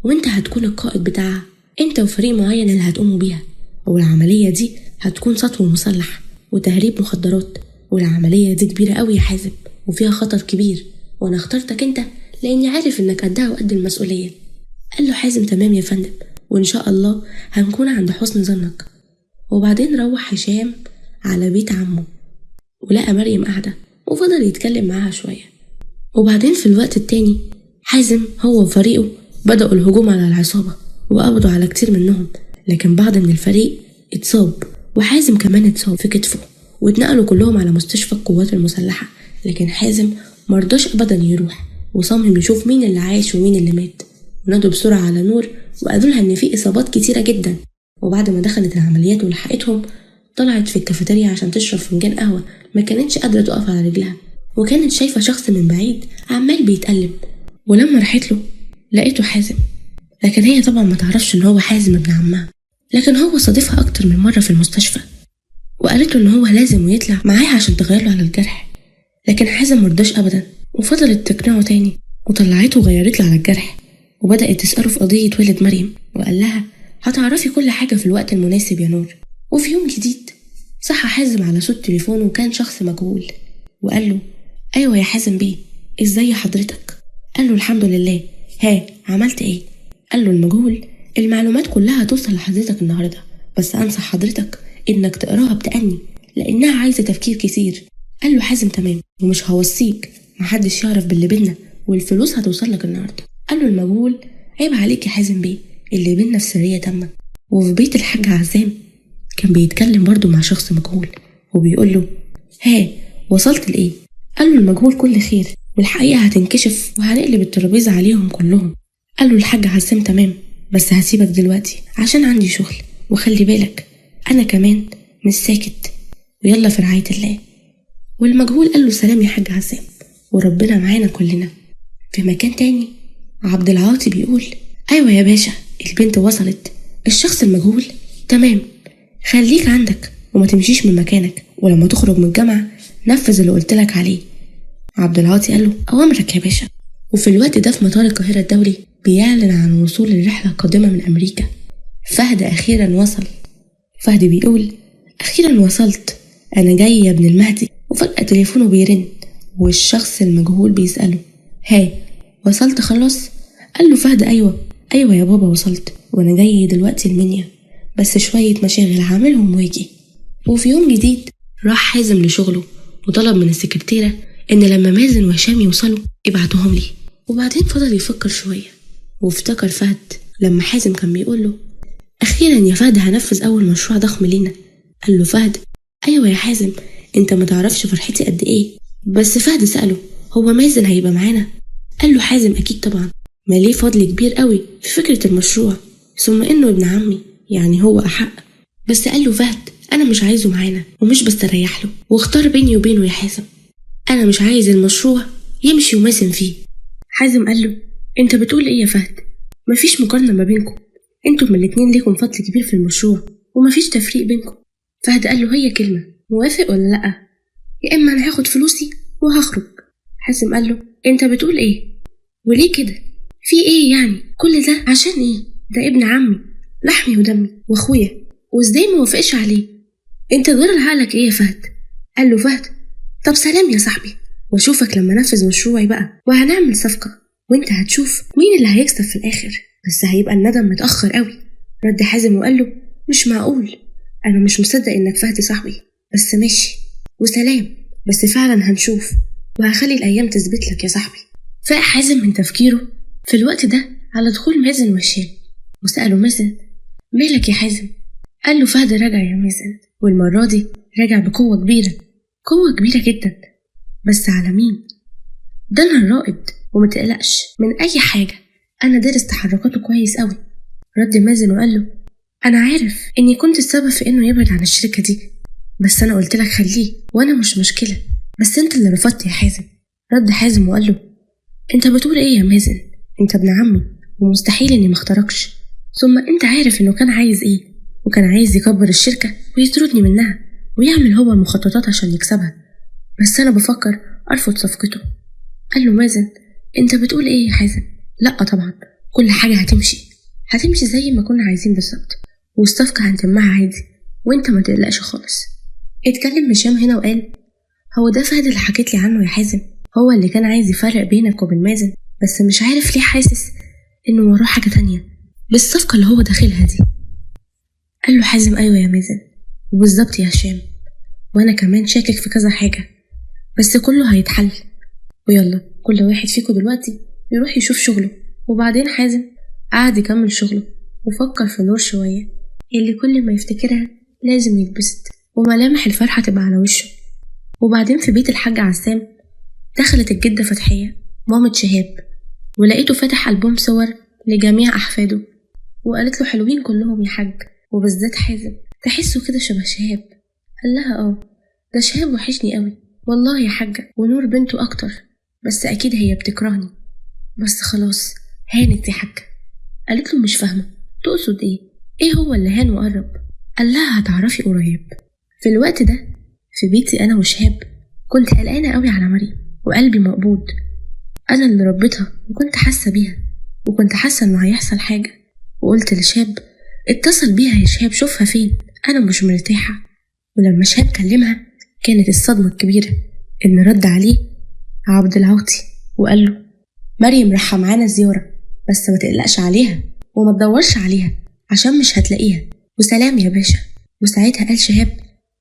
وانت هتكون القائد بتاعها، انت وفريق معين اللي هتقوموا بيها، والعملية دي هتكون سطو مسلح وتهريب مخدرات، والعملية دي كبيرة قوي يا حازم وفيها خطر كبير، وانا اخترتك انت لاني عارف انك قدها وقد المسؤولية. قال له حازم تمام يا فندم، وان شاء الله هنكون عند حسن ظنك. وبعدين روح هشام على بيت عمه ولقى مريم قاعدة وفضل يتكلم معاها شوية. وبعدين في الوقت التاني حازم هو وفريقه بدأوا الهجوم على العصابة وقبضوا على كتير منهم، لكن بعض من الفريق اتصاب وحازم كمان اتصاب في كتفه واتنقلوا كلهم على مستشفى القوات المسلحة. لكن حازم مرضاش أبدا يروح، وصمم يشوف مين اللي عايش ومين اللي مات. ونادوا بسرعة على نور وقالوا لها إن في إصابات كتيرة جدا. وبعد ما دخلت العمليات ولحقتهم، طلعت في الكافيتيريا عشان تشرب فنجان قهوة. ما كانتش قادرة تقف على رجلها، وكانت شايفة شخص من بعيد عمال بيتقلب. ولما راحت له لقيته حازم، لكن هي طبعا ما تعرفش إن هو حازم ابن عمها. لكن هو صادفها أكتر من مرة في المستشفى، وقالت له إن هو لازم يطلع معاها عشان تغير له على الجرح. لكن حازم مرضاش أبدا، وفضلت تقنعه تاني وطلعته وغيرت له على الجرح. وبدأت تسأله في قضية والد مريم، وقال لها هتعرفي كل حاجة في الوقت المناسب يا نور. وفي يوم جديد صحى حازم على صوت تليفونه، وكان شخص مجهول. وقال له أيوة يا حازم بيه، إزاي حضرتك؟ قال له الحمد لله، ها عملت إيه؟ قال له المجهول المعلومات كلها توصل لحضرتك النهاردة، بس أنصح حضرتك إنك تقراها بتأني لأنها عايزة تفكير كتير. قال له حازم تمام، ومش هوصيك محدش يعرف باللي بينا، والفلوس هتوصل لك النهاردة. قال له المجهول عيب عليك يا حازم بيه، اللي بينا في سرية تامة. وفي بيت الحاج عزام كان بيتكلم برضو مع شخص مجهول، وبيقول له ها وصلت لإيه؟ قال له المجهول كل خير، والحقيقة هتنكشف وهنقلب الترابيزة عليهم كلهم. قال له الحاج عزام تمام، بس هسيبك دلوقتي عشان عندي شغل، وخلي بالك أنا كمان مش ساكت، ويلا في رعاية الله. والمجهول قال له سلام يا حاج عزام، وربنا معانا كلنا. في مكان تاني عبد العاطي بيقول أيوة يا باشا، البنت وصلت، الشخص المجهول تمام، خليك عندك وما تمشيش من مكانك، ولما تخرج من الجامعة نفذ اللي قلتلك عليه. عبد العاطي قال له أوامرك يا باشا. وفي الوقت ده في مطار القاهرة الدولي بيعلن عن وصول الرحلة القادمة من أمريكا. فهد أخيرا وصل. فهد بيقول أخيرا وصلت، أنا جاي يا ابن المهدي. وفجأة تليفونه بيرن، والشخص المجهول بيسأله هاي وصلت خلاص؟ قال له فهد أيوة يا بابا وصلت، وأنا جاي دلوقتي المنيا، بس شوية مشاغل هعملهم واجي. وفي يوم جديد راح حازم لشغله، وطلب من السكرتيرة إن لما مازن وهشام يوصلوا يبعتوهم لي. وبعدين فضل يفكر شوية، وافتكر فهد لما حازم كان بيقول له أخيرا يا فهد هنفذ أول مشروع ضخم لينا. قال له فهد أيوة يا حازم، أنت ما تعرفش فرحتي قد إيه. بس فهد سأله هو مازن هيبقى معانا؟ قال له حازم أكيد طبعا، ما ليه فضل كبير قوي في فكرة المشروع، ثم إنه ابن عمي يعني هو أحق. بس قال له فهد أنا مش عايزه معانا ومش بستريح له، واختار بيني وبينه يا حازم، أنا مش عايز المشروع يمشي ومازن فيه. حازم قال له أنت بتقول إيه يا فهد؟ مفيش مقارنة ما بينكم، انتم الاتنين ليكم فضل كبير في المشروع ومفيش تفريق بينكم. فهد قال له هي كلمة، موافق ولا لأ؟ يا إما أنا هاخد فلوسي وهخرج. حازم قال له أنت بتقول إيه؟ وليه كده؟ في إيه يعني؟ كل ده عشان إيه؟ ده ابن عمي لحمي ودمي وأخويا، وإزاي موافقش عليه؟ أنت ضرر عقلك إيه يا فهد؟ قال له فهد طب سلام يا صاحبي، وأشوفك لما نفذ مشروعي بقى، وهنعمل صفقة وأنت هتشوف مين اللي هيكسب في الآخر، بس هيبقى الندم متأخر قوي. رد حازم وقال له مش معقول، أنا مش مصدق إنك فهد صاحبي، بس ماشي وسلام، بس فعلا هنشوف وهخلي الأيام تثبت لك يا صاحبي. فاق حازم من تفكيره في الوقت ده على دخول مازن وهشام، وسأله مازن مالك يا حازم؟ قال له فهد راجع يا مازن، والمرة دي راجع بقوة كبيرة، قوة كبيرة جدا. بس على مين؟ ده أنا الرائد، ومتقلقش من أي حاجة، أنا دارس تحركاته كويس قوي. رد مازن وقال له أنا عارف إني كنت السبب في إنه يبعد عن الشركة دي، بس أنا قلت لك خليه وأنا مش مشكلة، بس أنت اللي رفضت يا حازم. رد حازم وقال له أنت بتقول إيه يا مازن؟ أنت ابن عمي ومستحيل إني مختاركش، ثم أنت عارف إنه كان عايز إيه، وكان عايز يكبر الشركة ويطردني منها ويعمل هو المخططات عشان يكسبها، بس أنا بفكر أرفض صفقته. قال له مازن أنت بتقول إيه يا حازم؟ لأ طبعا، كل حاجة هتمشي زي ما كنا عايزين بالظبط، والصفقة هنتمها عادي، وانت ما تقلقش خالص. اتكلم هشام هنا وقال هو ده فهد اللي حكيت لي عنه يا حازم، هو اللي كان عايز يفرق بينك وبين مازن، بس مش عارف ليه حاسس انه وراه حاجة تانية بالصفقة اللي هو داخلها دي. قال له حازم ايوه يا مازن وبالظبط يا هشام، وانا كمان شاكك في كذا حاجة، بس كله هيتحل، ويلا كل واحد فيكم دلوقتي يروح يشوف شغله. وبعدين حازم قعد يكمل شغله وفكر في نور شوية، اللي كل ما يفتكرها لازم يتبسط وملامح الفرحة تبقى على وشه. وبعدين في بيت الحاج عسام دخلت الجدة فتحية مامة شهاب، ولقيته فاتح ألبوم صور لجميع أحفاده، وقالت له حلوين كلهم يا حاج، وبالذات حازم تحسه كده شبه شهاب. قال لها ده شهاب وحشني قوي والله يا حاجة، ونور بنته أكتر، بس أكيد هي بتكرهني، بس خلاص هانت يا حاجة. قالت له مش فاهمة تقصد ايه هو اللي هان وقرب؟ قال لها هتعرفي قريب. في الوقت ده في بيتي أنا وشهاب كنت قلقانة قوي على مريم وقلبي مقبوض. أنا اللي ربيتها وكنت حاسة بيها، وكنت حاسة إنه هيحصل حاجة، وقلت لشهاب اتصل بيها يا شهاب شوفها فين، أنا مش مرتاحة. ولما شهاب كلمها كانت الصدمة الكبيرة إن رد عليه عبد العاطي وقال له مريم رايحة معانا زيارة، بس ما تقلقش عليها وما تدورش عليها عشان مش هتلاقيها، وسلام يا باشا. وساعتها قال شهاب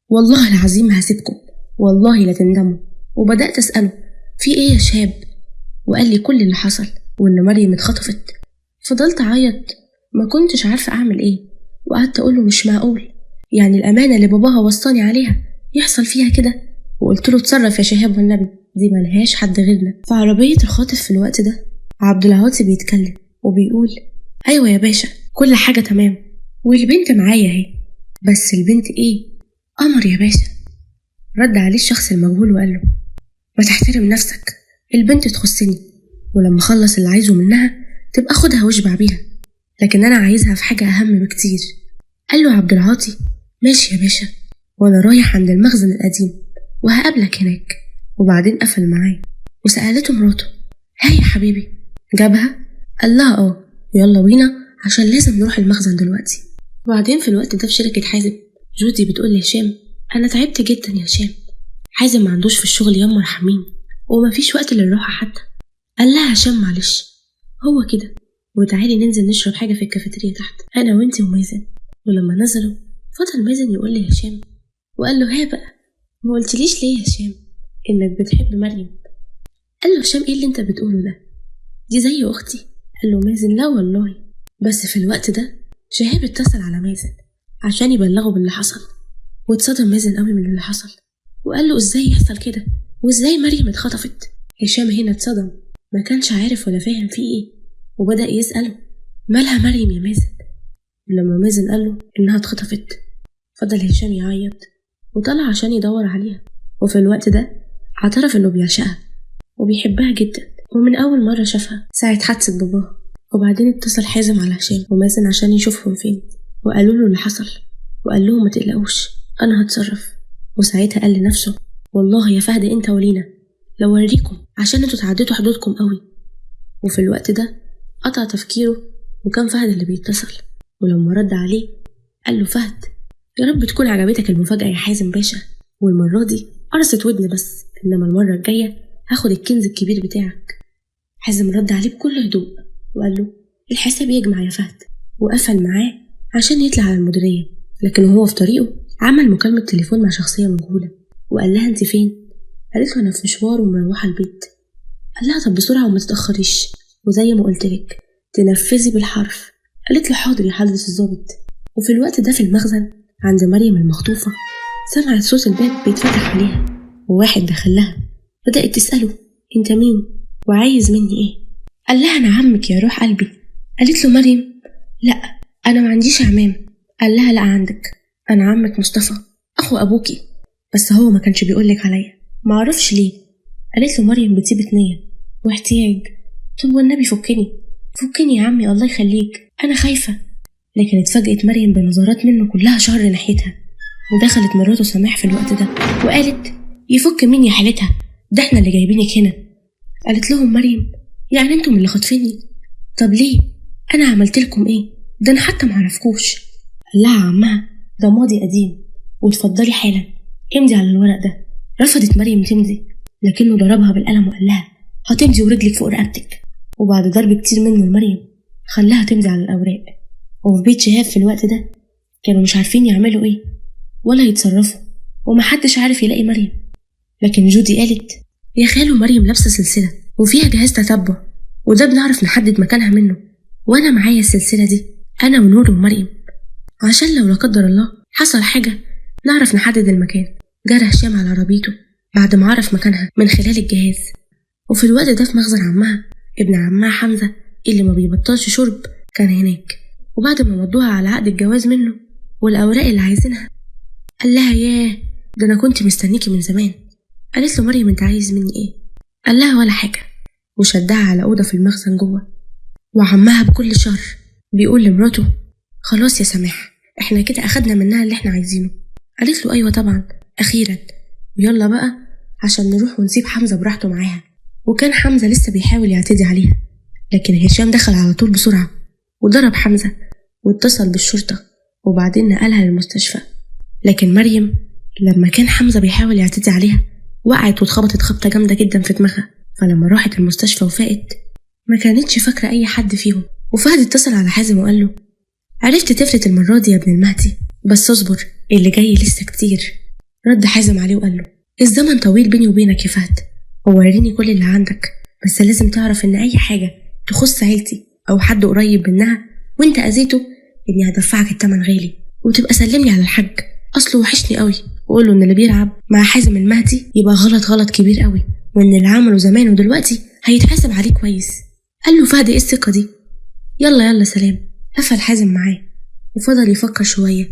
والله العظيم هسيبكم، والله لا تندموا. وبدأت أسأله في ايه يا شهاب، وقال لي كل اللي حصل وإن مريم اتخطفت. فضلت أعيط ما كنتش عارفة أعمل ايه، وقعدت أقوله مش معقول، يعني الأمانة اللي باباها وصاني عليها يحصل فيها كده. وقلت له اتصرف يا شهاب والنبي، دي ملهاش حد غيرنا. في عربية الخاطف في الوقت ده عبد العاطي بيتكلم وبيقول أيوة يا باشا كل حاجة تمام، والبنت معايا اهي، بس البنت ايه؟ قمر يا باشا. رد عليه الشخص المجهول وقال له ما تحترم نفسك، البنت تخصني، ولما خلص اللي عايزه منها تبقى خدها واشبع بيها، لكن أنا عايزها في حاجة أهم بكتير. قال له عبد العاطي ماشي يا باشا، وأنا رايح عند المخزن القديم وهقابلك هناك. وبعدين قفل معاه وسألته مراته ها يا حبيبي جابها؟ قال لها يلا بينا عشان لازم نروح المخزن دلوقتي. وبعدين في الوقت ده في شركة حازم جودي بتقول لهشام أنا تعبت جدا يا هشام، حازم ما عندوش في الشغل ياما رحمين ومفيش وقت للراحة حتى. قال لها هشام معلش هو كده، وتعالي ننزل نشرب حاجة في الكافيتيريا تحت أنا وانتي ومازن. ولما نزلوا فضل مازن يقول لهشام وقال له ها بقى ما قلتليش ليه يا هشام إنك بتحب مريم؟ قال له هشام ايه اللي انت بتقوله ده، دي زي أختي. قال له مازن لا والله. بس في الوقت ده شهاب اتصل على مازن عشان يبلغه باللي حصل، واتصدم مازن قوي من اللي حصل وقال له ازاي يحصل كده وازاي مريم اتخطفت. هشام هنا اتصدم ما كانش عارف ولا فاهم فيه ايه، وبدأ يسأله مالها مريم يا مازن. ولما مازن قال له انها اتخطفت فضل هشام يعيط وطلع عشان يدور عليها. وفي الوقت ده اعترف انه بيعشقها وبيحبها جدا، ومن اول مرة شافها ساعة حادثة باباها. وبعدين اتصل حازم على هشام ومازن عشان يشوفهم فين، وقالوا له اللي حصل، وقال لهم ما تقلقوش انا هتصرف. وساعتها قال لنفسه والله يا فهد انت ولينا لو وريكم عشان انتوا تعديتوا حدودكم قوي. وفي الوقت ده قطع تفكيره وكان فهد اللي بيتصل. ولما رد عليه قال له فهد يا رب تكون عجبتك المفاجأة يا حازم باشا، والمرة دي قرصت ودن بس، انما المرة الجاية هاخد الكنز الكبير بتاعك. حازم رد عليه بكل هدوء وقال له الحساب يجمع يا فهد، وقفل معاه عشان يطلع على المديرية. لكن وهو في طريقه عمل مكالمة تليفون مع شخصية مجهولة وقال لها انت فين؟ قالت له انا في مشوار ومروحة البيت. قال لها طب بسرعة وما تتأخريش، وزي ما قلت لك تنفذي بالحرف. قالت له حاضر يا حضرة الضابط. وفي الوقت ده في المخزن عند مريم المخطوفة سمعت صوت الباب بيتفتح عليها، وواحد دخل لها. بدأت تسأله انت مين وعايز مني ايه؟ قال لها انا عمك يا روح قلبي. قالت له مريم لا انا ما عنديش عمام. قال لها لا عندك، انا عمك مصطفى اخو ابوكي، بس هو ما كانش بيقولك عليا ما اعرفش ليه. قالت له مريم بتسيبت نية واحتياج، طب والنبي فكني يا عمي الله يخليك انا خايفة. لكن اتفاجئت مريم بنظرات منه كلها شر ناحيتها، ودخلت مراته سماح في الوقت ده وقالت يفك مين يا حالتها، ده احنا اللي جايبينك هنا. قالت لهم مريم يعني انتم اللي خاطفيني؟ طب ليه انا عملت لكم ايه، ده انا حتى معرفكوش. قال لها عمها ده ماضي قديم وتفضلي حالا امضي على الورق ده. رفضت مريم تمضي، لكنه ضربها بالقلم وقال لها هتمضي ورجلك فوق رقبتك. وبعد ضرب كتير منه لمريم خلاها تمضي على الاوراق. وفي بيت شهاب في الوقت ده كانوا مش عارفين يعملوا ايه ولا يتصرفوا، ومحدش عارف يلاقي مريم. لكن جودي قالت يا خالو مريم لابسه سلسله وفيها جهاز تتبع، وده بنعرف نحدد مكانها منه، وانا معايا السلسله دي انا ونور ومريم، عشان لو لا قدر الله حصل حاجه نعرف نحدد المكان. جرى هشام على عربيته بعد ما عرف مكانها من خلال الجهاز. وفي الوقت ده في مخزن عمها ابن عمها حمزة اللي ما بيبطلش شرب كان هناك. وبعد ما مضوها على عقد الجواز منه والأوراق اللي عايزينها قال لها ياه ده أنا كنت مستنيكي من زمان. قالت له مريم انت عايز مني ايه؟ قال لها ولا حاجة، وشدها على أوضة في المخزن جوه. وعمها بكل شر بيقول لمراته خلاص يا سماح احنا كده أخدنا منها اللي احنا عايزينه. قالت له أيوة طبعا أخيرا، ويلا بقى عشان نروح ونسيب حمزة براحته معاها. وكان حمزة لسه بيحاول يعتدي عليها، لكن هشام دخل على طول بسرعة وضرب حمزة واتصل بالشرطة وبعدين نقلها للمستشفى. لكن مريم لما كان حمزة بيحاول يعتدي عليها وقعت واتخبطت خبطة جامدة جدا في دماغها. فلما راحت المستشفى وفاقت ما كانتش فاكرة أي حد فيهم. وفهد اتصل على حازم وقال له عرفت تفلت المرة دي يا ابن المهدي، بس اصبر اللي جاي لسه كتير. رد حازم عليه وقال له الزمن طويل بيني وبينك يا فهد، ووريني كل اللي عندك، بس لازم تعرف ان اي حاجة تخص عيلتي او حد قريب منها وانت اذيته اني هدفعك التمن غالي. وتبقى سلملي على الحاج اصله وحشني قوي، وقوله ان اللي بيلعب مع حازم المهدي يبقى غلط كبير قوي، وان اللي عمله زمان ودلوقتي هيتحاسب عليه كويس. قال له فهد ايه الثقة دي؟ يلا سلام. قفل حازم معاه وفضل يفكر شوية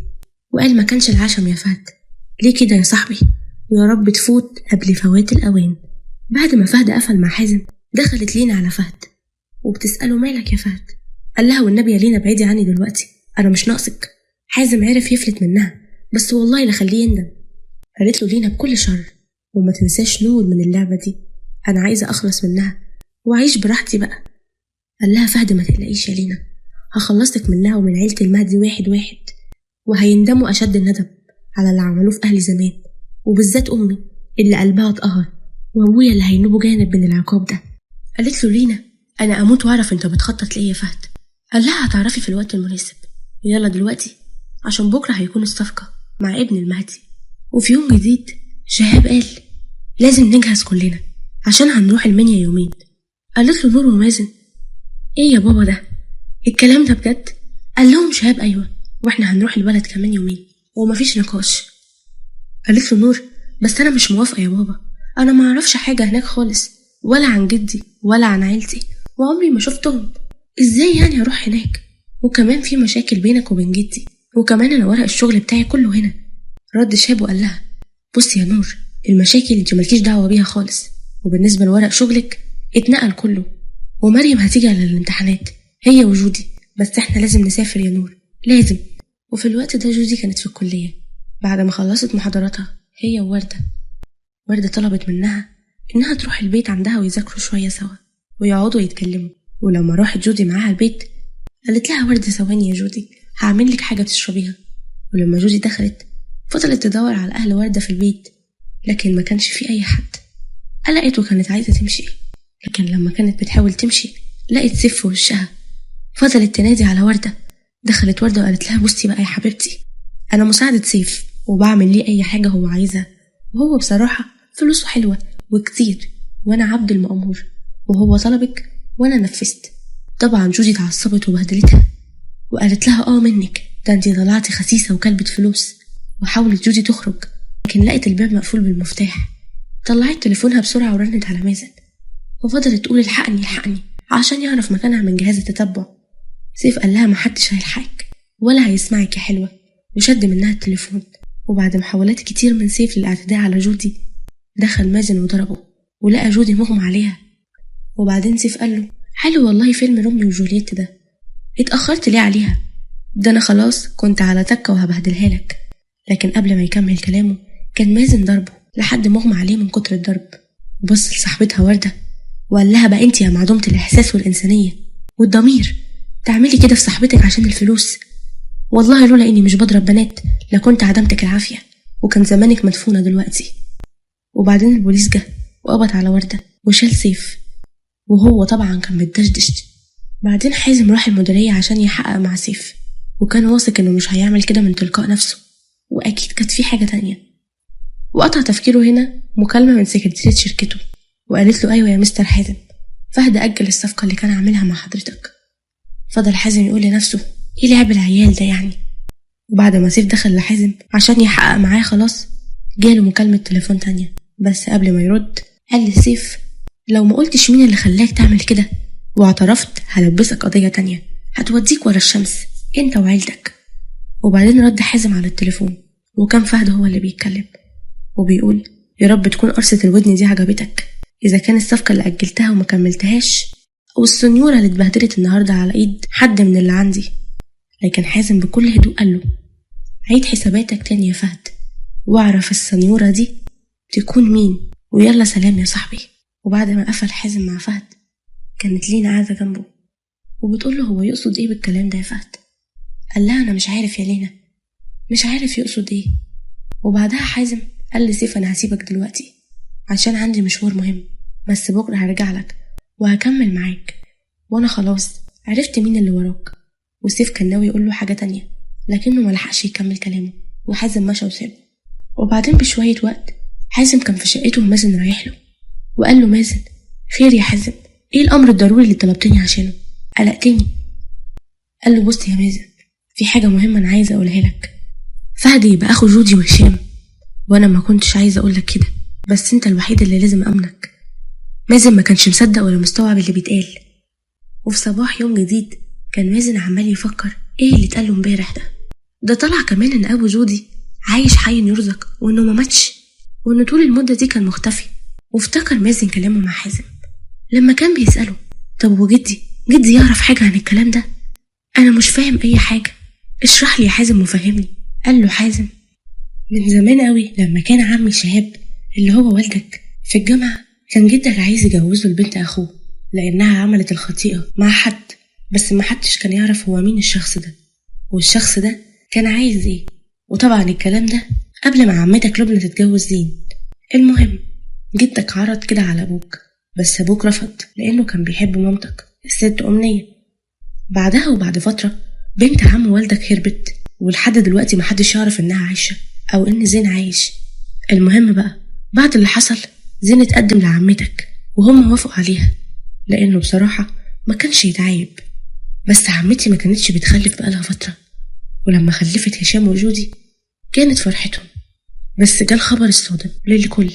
وقال ما كانش العشم يا فهد، ليه كده يا صاحبي، ويا رب تفوت قبل فوات الأوان. بعد ما فهد قفل مع حازم دخلت لينا على فهد وبتسأله مالك يا فهد؟ قال لها والنبي يا لينا بعيدي عني دلوقتي، أنا مش ناقصك. حازم عرف يفلت منها بس والله لخليه يندم. قالت له لينا بكل شر وما تنساش نور من اللعبة دي، أنا عايزة أخلص منها وأعيش براحتي بقى. قال لها فهد ما تقلقيش يا لينا، هخلصك منها ومن عيلة المهدي واحد وهيندموا أشد الندم على اللي عملوه في أهلي زمان، وبالذات أمي اللي قلبها اتقهر وأبويا اللي هينوبوا جانب من العقاب ده. قالت له لينا أنا أموت وأعرف أنت بتخطط ليه يا فهد. قال لها هتعرفي في الوقت المناسب، يلا دلوقتي عشان بكرة هيكون الصفقة مع ابن المهدي. وفي يوم جديد شهاب قال لازم نجهز كلنا عشان هنروح المنيا يومين. قالت له نور ومازن ايه يا بابا ده الكلام ده بجد؟ قال لهم شهاب ايوه، واحنا هنروح البلد كمان يومين ومفيش نقاش. قالت له نور بس انا مش موافقه يا بابا، انا ما اعرفش حاجه هناك خالص، ولا عن جدي ولا عن عيلتي، وعمري ما شفتهم، ازاي يعني اروح هناك؟ وكمان في مشاكل بينك وبين جدي، وكمان انا ورق الشغل بتاعي كله هنا. رد شهاب وقال لها بصي يا نور المشاكل انت مالكيش دعوه بيها خالص، وبالنسبه لورق شغلك اتنقل كله، ومريم هتيجي على الامتحانات هي وجودي، بس احنا لازم نسافر يا نور لازم. وفي الوقت ده جودي كانت في الكلية بعد ما خلصت محاضراتها هي ووردة طلبت منها انها تروح البيت عندها ويذاكروا شوية سوا ويقعدوا يتكلموا. ولما راحت جودي معاها البيت قالت لها وردة ثواني يا جودي هعمل لك حاجة تشربيها. ولما جودي دخلت فضلت تدور على اهل وردة في البيت لكن ما كانش في اي حد. قلقت وكانت عايزة تمشي، لكن لما كانت بتحاول تمشي لقت سيف في وشها. فضلت تنادي على وردة. دخلت وردة وقالت لها بصي بقى يا حبيبتي أنا مساعدة سيف وبعمل ليه أي حاجة هو عايزها، وهو بصراحة فلوسه حلوة وكتير وأنا عبد المأمور، وهو طلبك وأنا نفذت. طبعا جودي اتعصبت وبهدلتها وقالت لها منك ده انتي طلعتي خسيسة وكلبة فلوس. وحاولت جودي تخرج لكن لقت الباب مقفول بالمفتاح. طلعت تليفونها بسرعة ورنت على مازن وفضلت تقول الحقني عشان يعرف مكانها من جهاز التتبع. سيف قال لها محدش هيلحقك ولا هيسمعك يا حلوة، وشد منها التليفون. وبعد محاولات كتير من سيف للاعتداء على جودي دخل مازن وضربه ولقى جودي مغمى عليها. وبعدين سيف قال له حلو والله فيلم روميو وجولييت ده، اتأخرت ليه عليها؟ ده أنا خلاص كنت على تكة وهبهدلها لك. لكن قبل ما يكمل كلامه كان مازن ضربه لحد مغمى عليه من كتر الضرب. وبص لصاحبتها وردة وقال لها بقى انتي يا معدومة الإحساس والإنسانية والضمير تعملي كده في صاحبتك عشان الفلوس؟ والله لولا اني مش بضرب بنات لكنت عدمتك العافية وكان زمانك مدفونة دلوقتي. وبعدين البوليس جه وقبض على وردة وشال سيف وهو طبعا كان متدشدش. بعدين حازم راح المديرية عشان يحقق مع سيف وكان واثق انه مش هيعمل كده من تلقاء نفسه واكيد كانت في حاجة تانية. وقطع تفكيره هنا مكالمة من سكرتيرة شركته وقالت له ايوه يا مستر حازم فهد اجل الصفقة اللي كان عاملها مع حضرتك. فضل حازم يقول لنفسه ايه لعب العيال ده يعني، وبعد ما سيف دخل لحازم عشان يحقق معاه خلاص، جاله مكالمة تليفون تانية. بس قبل ما يرد قال لسيف لو ما قلتش مين اللي خلاك تعمل كده واعترفت هلبسك قضية تانية هتوديك ورا الشمس انت وعيلتك. وبعدين رد حازم على التليفون وكان فهد هو اللي بيتكلم وبيقول يا رب تكون قرصة الودن دي عجبتك، إذا كان الصفقة اللي أجلتها وما كملتهاش أو السنيورة اللي اتبهدلت النهاردة على إيد حد من اللي عندي. لكن حازم بكل هدوء قال له عيد حساباتك تاني يا فهد واعرف السنيورة دي تكون مين ويلا سلام يا صاحبي. وبعد ما قفل حازم مع فهد كانت لينا قاعدة جنبه وبتقول له هو يقصد ايه بالكلام ده يا فهد؟ قال لها انا مش عارف يا لينا، مش عارف يقصد ايه. وبعدها حازم قال لسيف انا هسيبك دلوقتي عشان عندي مشوار مهم، بس بكرة هرجع لك وهكمل معاك وانا خلاص عرفت مين اللي وراك. وسيف كان ناوي يقول له حاجة تانية لكنه ملحقش يكمل كلامه وحازم مشى وسابه. وبعدين بشوية وقت حازم كان في شقته ومازن رايح له وقال له مازن خير يا حازم، ايه الامر الضروري اللي طلبتني عشانه؟ قلقتني. قال له بص يا مازن في حاجة مهمة انا عايزة اقولها لك. فهد يبقى اخو جودي وهشام وانا ما كنتش عايزة اقولك كده بس انت الوحيد اللي لازم امنك. مازن ما كانش مصدق ولا مستوعب اللي بيتقال. وفي صباح يوم جديد كان مازن عمال يفكر ايه اللي اتقاله امبارح ده طلع كمان ان ابو جودي عايش حي يرزق وانه ما ماتش وانه طول المدة دي كان مختفي. وافتكر مازن كلامه مع حازم لما كان بيسأله طب وجدي يعرف حاجة عن الكلام ده؟ انا مش فاهم اي حاجة، اشرح لي يا حازم وفهمني. قال له حازم من زمان قوي لما كان عمي شهاب اللي هو والدك في الجامعة كان جدك عايز يجوزه لبنت اخوه لانها عملت الخطيئة مع حد بس ما حدش كان يعرف هو مين الشخص ده والشخص ده كان عايز ايه. وطبعا الكلام ده قبل ما عمتك لبنى تتجوز زين. المهم جدك عرض كده على ابوك بس ابوك رفض لانه كان بيحب مامتك الست أمنية. بعدها وبعد فترة بنت عم والدك هربت ولحد دلوقتي محدش يعرف انها عايشة او ان زين عايش. المهم بقى بعد اللي حصل زين اتقدم لعمتك وهم وافقوا عليها لانه بصراحة ما كانش يتعيب. بس عمتي ما كانتش بتخلف بقالها فترة ولما خلفت هشام وجودي كانت فرحتهم. بس جال خبر الصادم للكل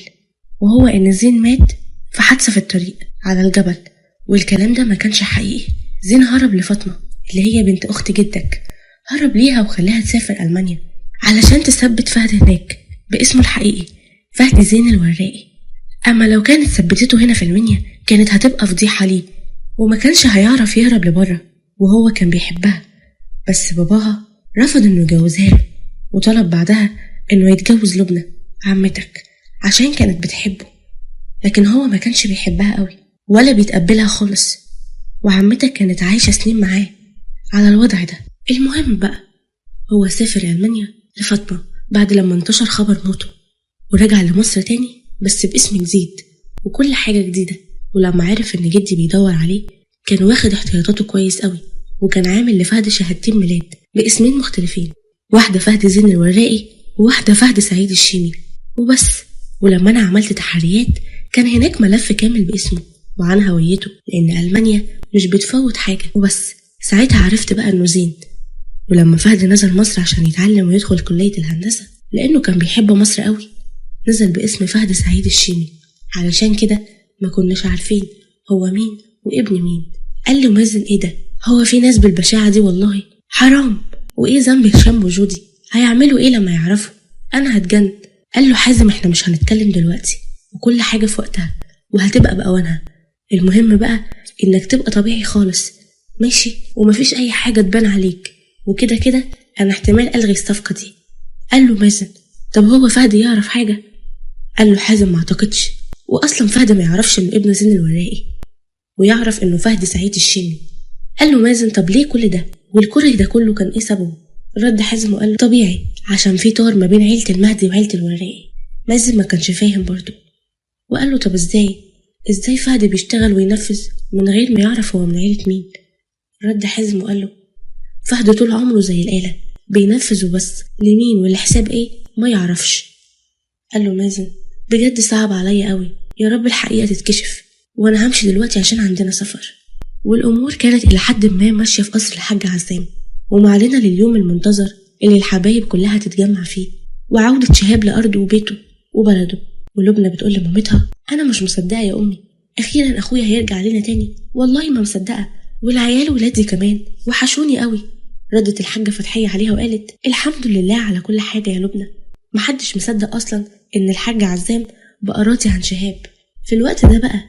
وهو ان زين مات في حادثة في الطريق على الجبل والكلام ده ما كانش حقيقي. زين هرب لفاطمة اللي هي بنت اخت جدك، هرب ليها وخلاها تسافر ألمانيا علشان تثبت فهد هناك باسمه الحقيقي فهد زين الوراقي. اما لو كانت ثبتته هنا في المنيا كانت هتبقى فضيحة ليه وما كانش هيعرف يهرب لبره وهو كان بيحبها. بس باباها رفض انه يجوزها له وطلب بعدها انه يتجوز لبنى عمتك عشان كانت بتحبه لكن هو ما كانش بيحبها قوي ولا بيتقبلها خالص وعمتك كانت عايشة سنين معاه على الوضع ده. المهم بقى هو سافر ألمانيا لفاطمة بعد لما انتشر خبر موته ورجع لمصر تاني بس باسم جديد وكل حاجة جديدة. ولما عرف ان جدي بيدور عليه كان واخد احتياطاته كويس قوي وكان عامل لفهد شهادتين ميلاد باسمين مختلفين، واحدة فهد زين الوراقي وواحدة فهد سعيد الشيمي وبس. ولما انا عملت تحريات كان هناك ملف كامل باسمه وعن هويته لان ألمانيا مش بتفوت حاجة وبس. ساعتها عرفت بقى انه زين. ولما فهد نزل مصر عشان يتعلم ويدخل كلية الهندسة لانه كان بيحب مصر قوي نزل باسم فهد سعيد الشيمي. علشان كده ما كناش عارفين هو مين وابن مين. قال له مازن ايه ده، هو في ناس بالبشاعة دي؟ والله حرام. وايه ذنب هشام وجودي؟ هيعملوا ايه لما يعرفوا؟ انا هتجن. قال له حازم احنا مش هنتكلم دلوقتي وكل حاجة في وقتها وهتبقى بأوانها. المهم بقى انك تبقى طبيعي خالص ماشي ومفيش اي حاجة تبان عليك وكده كده انا احتمال الغي الصفقة دي. قال له مازن طب هو فهد يعرف حاجة؟ قال له حازم ما اعتقدش واصلا فهد ما يعرفش انه ابن زين الوراقي ويعرف انه فهد سعيد الشيمي. قال له مازن طب ليه كل ده والكره ده كله كان ايه سببه؟ رد حازم وقال له طبيعي عشان في طار ما بين عيلة المهدي وعيلة الوراقي. مازن ما كانش فاهم برضه وقال له طب ازاي فهد بيشتغل وينفذ من غير ما يعرف هو من عيلة مين؟ رد حازم وقال له فهد طول عمره زي الآلة بينفذ وبس، لمين والحساب ايه ما يعرفش. قال له مازن بجد صعب عليا قوي، يا رب الحقيقة تتكشف وانا همشي دلوقتي عشان عندنا سفر. والامور كانت الى حد ما ماشية في قصر الحاج عزام ومعلنا لليوم المنتظر اللي الحبايب كلها تتجمع فيه، وعودة شهاب لأرضه وبيته وبلده. ولبنى بتقول لمامتها: أنا مش مصدقة يا أمي، أخيرا أخويا هيرجع لنا تاني، والله ما مصدقة، والعيال ولادي كمان وحشوني قوي. ردت الحاجة فتحية عليها وقالت: الحمد لله على كل حاجة يا لبنى. محدش مصدق أصلا إن الحاج عزام بقى راضي عن شهاب. في الوقت ده بقى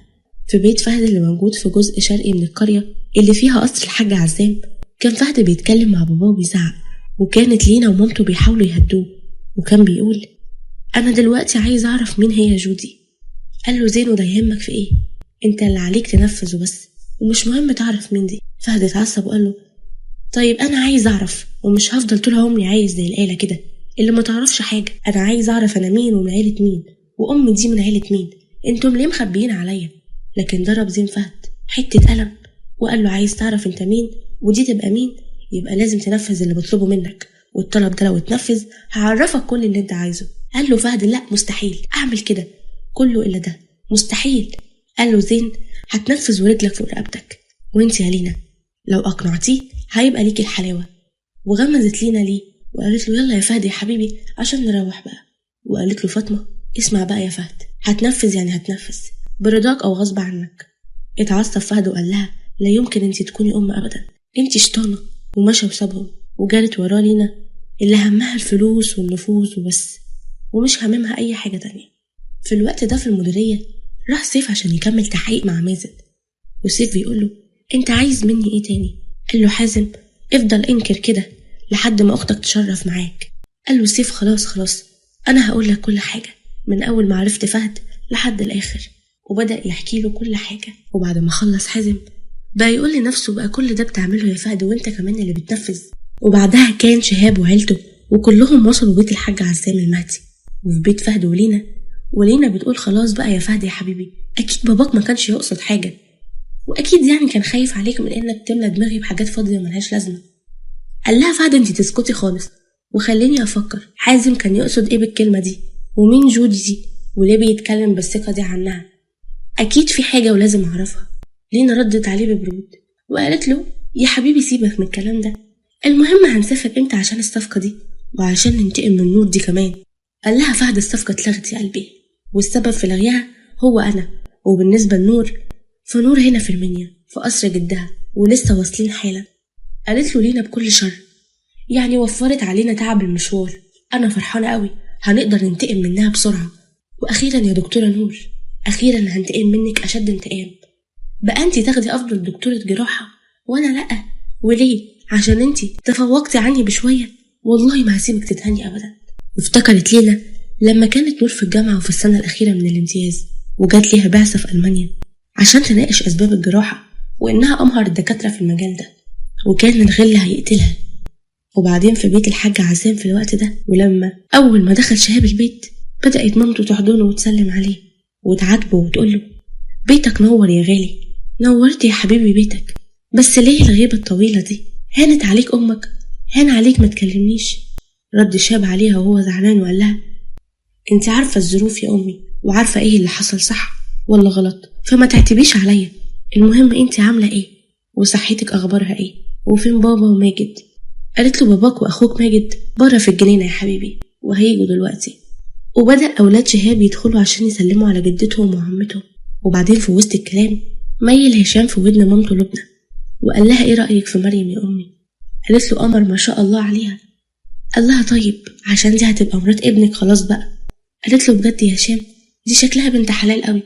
في بيت فهد اللي موجود في جزء شرقي من القرية اللي فيها قصر الحاج عزام، كان فهد بيتكلم مع باباه وبيزعق، وكانت لينا ومامته بيحاولوا يهدوه، وكان بيقول: أنا دلوقتي عايز أعرف مين هي جودي. قال له: زينو ده يهمك في إيه؟ أنت اللي عليك تنفذ وبس، ومش مهم تعرف مين دي. فهد اتعصب وقال له: طيب أنا عايز أعرف، ومش هفضل طول عمري عايز زي الآلة كده اللي ما تعرفش حاجة. أنا عايز أعرف أنا مين ومن عيلة مين، وأمي دي من عيلة مين. أنتم ليه مخبيين عليا؟ لكن ضرب زين فهد حتة قلم وقال له: عايز تعرف أنت مين ودي تبقى مين، يبقى لازم تنفذ اللي بطلبه منك، والطلب ده لو اتنفذ هعرفك كل اللي أنت عايزه. قال له فهد: لا مستحيل أعمل كده كله إلا ده، مستحيل. قال له زين: هتنفذ ورجلك فوق رقبتك، وانت يا لينا لو أقنعتيه هيبقى ليك الحلاوة. وغمزت لينا ليه وقالت له: يلا يا فهد يا حبيبي عشان نروح بقى. وقالت له فاطمة: اسمع بقى يا فهد، هتنفذ يعني هتنفذ برضاك أو غصب عنك. اتعصب فهد وقال لها: لا يمكن انت تكوني أم أبدا، انت شيطانة. ومشى وسابهم وجالت وراه لينا اللي همها الفلوس والنفوذ وبس، ومش هممها أي حاجة تانية. في الوقت ده في المديرية راح سيف عشان يكمل تحقيق مع مازن، وسيف بيقول له: انت عايز مني ايه تاني؟ قال له حازم: افضل انكر كده لحد ما اختك تشرف معاك. قال له سيف: خلاص انا هقول لك كل حاجة من اول ما عرفت فهد لحد الاخر. وبدأ يحكي له كل حاجة. وبعد ما خلص حازم بقى يقول لنفسه: بقى كل ده بتعمله يا فهد وانت كمان اللي بتنفذ. وبعدها كان شهاب وعيلته وكلهم وصلوا بيت الحاج عزام المهدي، وفي بيت فهد ولينا بتقول: خلاص بقى يا فهد يا حبيبي، اكيد باباك ما كانش يقصد حاجة، واكيد يعني كان خايف عليك من انك تملى دماغي بحاجات فاضية ملهاش لازمة. قال لها فهد: انت تسكتي خالص وخليني افكر، حازم كان يقصد ايه بالكلمة دي؟ ومين جودي دي؟ وليه بيتكلم بالثقة دي عنها؟ اكيد في حاجة ولازم اعرفها. لينا ردت عليه ببرود وقالت له: يا حبيبي سيبك من الكلام ده، المهم هنسافر امتى عشان الصفقة دي وعشان ننتقم من نور دي كمان. قال لها فهد: الصفقة اتلغت يا قلبي، والسبب في لغيها هو انا. وبالنسبة لنور فنور هنا في المنيا في قصر جدها ولسه واصلين حالا. قالت له لينا بكل شر: يعني وفرت علينا تعب المشوار، انا فرحانة قوي، هنقدر ننتقم منها بسرعة. واخيرا يا دكتورة نور، اخيرا هنتقم منك اشد انتقام. بقى انتي تاخدي افضل دكتورة جراحة وانا لأ. وليه؟ عشان انتي تفوقتي عني بشوية، والله ما هسيبك تتهني ابدا. وافتكرت لينا لما كانت نور في الجامعة وفي السنة الأخيرة من الامتياز، وجات ليها بعثة في ألمانيا عشان تناقش أسباب الجراحة، وإنها أمهر الدكاترة في المجال ده، وكان الغل هيقتلها. وبعدين في بيت الحاج عزام في الوقت ده، ولما أول ما دخل شهاب البيت بدأت مامته تحضنه وتسلم عليه وتعاتبه وتقوله: بيتك نور يا غالي. نورت يا حبيبي بيتك، بس ليه الغيبة الطويلة دي؟ هانت عليك أمك؟ هان عليك ما تكلمنيش. رد شاب عليها وهو زعلان وقال لها: انت عارفة الظروف يا أمي، وعارفة ايه اللي حصل صح ولا غلط، فما تعتبيش عليا. المهم انت عاملة ايه وصحتك أخبارها ايه، وفين بابا وماجد؟ قالت له: باباك وأخوك ماجد بره في الجنينة يا حبيبي، وهيجوا دلوقتي. وبدأ أولاد شهاب يدخلوا عشان يسلموا على جدتهم وعمتهم. وبعدين في وسط الكلام ميل هشام في ودن مامته لبنى وقال لها: ايه رأيك في مريم يا أمي؟ قالت له: قمر ما شاء الله عليها. قال لها: طيب عشان دي هتبقى مرات ابنك خلاص بقى. قالت له: بجد يا هشام؟ دي شكلها بنت حلال قوي.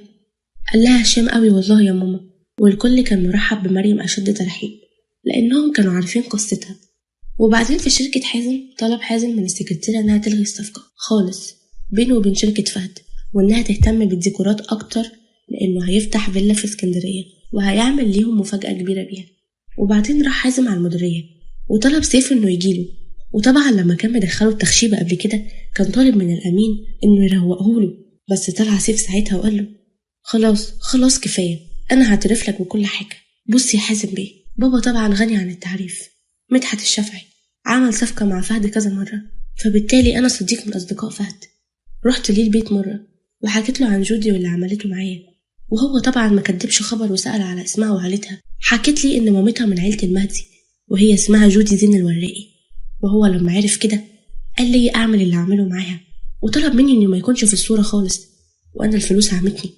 قال لها هشام: قوي والله يا ماما. والكل كان مرحب بمريم أشد ترحيب لأنهم كانوا عارفين قصتها. وبعدين في شركة حازم طلب حازم من السكرتيرة إنها تلغي الصفقة خالص بينه وبين شركة فهد، وإنها تهتم بالديكورات أكتر لأنه هيفتح فيلا في اسكندرية وهيعمل ليهم مفاجأة كبيرة بيها. وبعدين راح حازم على المديرية وطلب سيف إنه يجيله. وطبعا لما كان مدخله التخشيبة قبل كده كان طالب من الأمين إنه يروقهوله، بس طلع سيف ساعتها وقال له: خلاص كفاية، أنا هعترف لك بكل حاجة. بص يا حازم بيه، بابا طبعا غني عن التعريف، مدحت الشافعي عمل صفقة مع فهد كذا مرة، فبالتالي أنا صديق من أصدقاء فهد. رحت ليه البيت مرة وحكيت له عن جودي واللي عملته معايا، وهو طبعا ما كدبش خبر وسأل على اسمها وعيلتها. حكيت لي إن مامتها من عيلة المهدي وهي اسمها جودي زين الوراقي، وهو لما عرف كده قال لي اعمل اللي اعمله معاها، وطلب مني انه ما يكونش في الصورة خالص، وانا الفلوس عمتني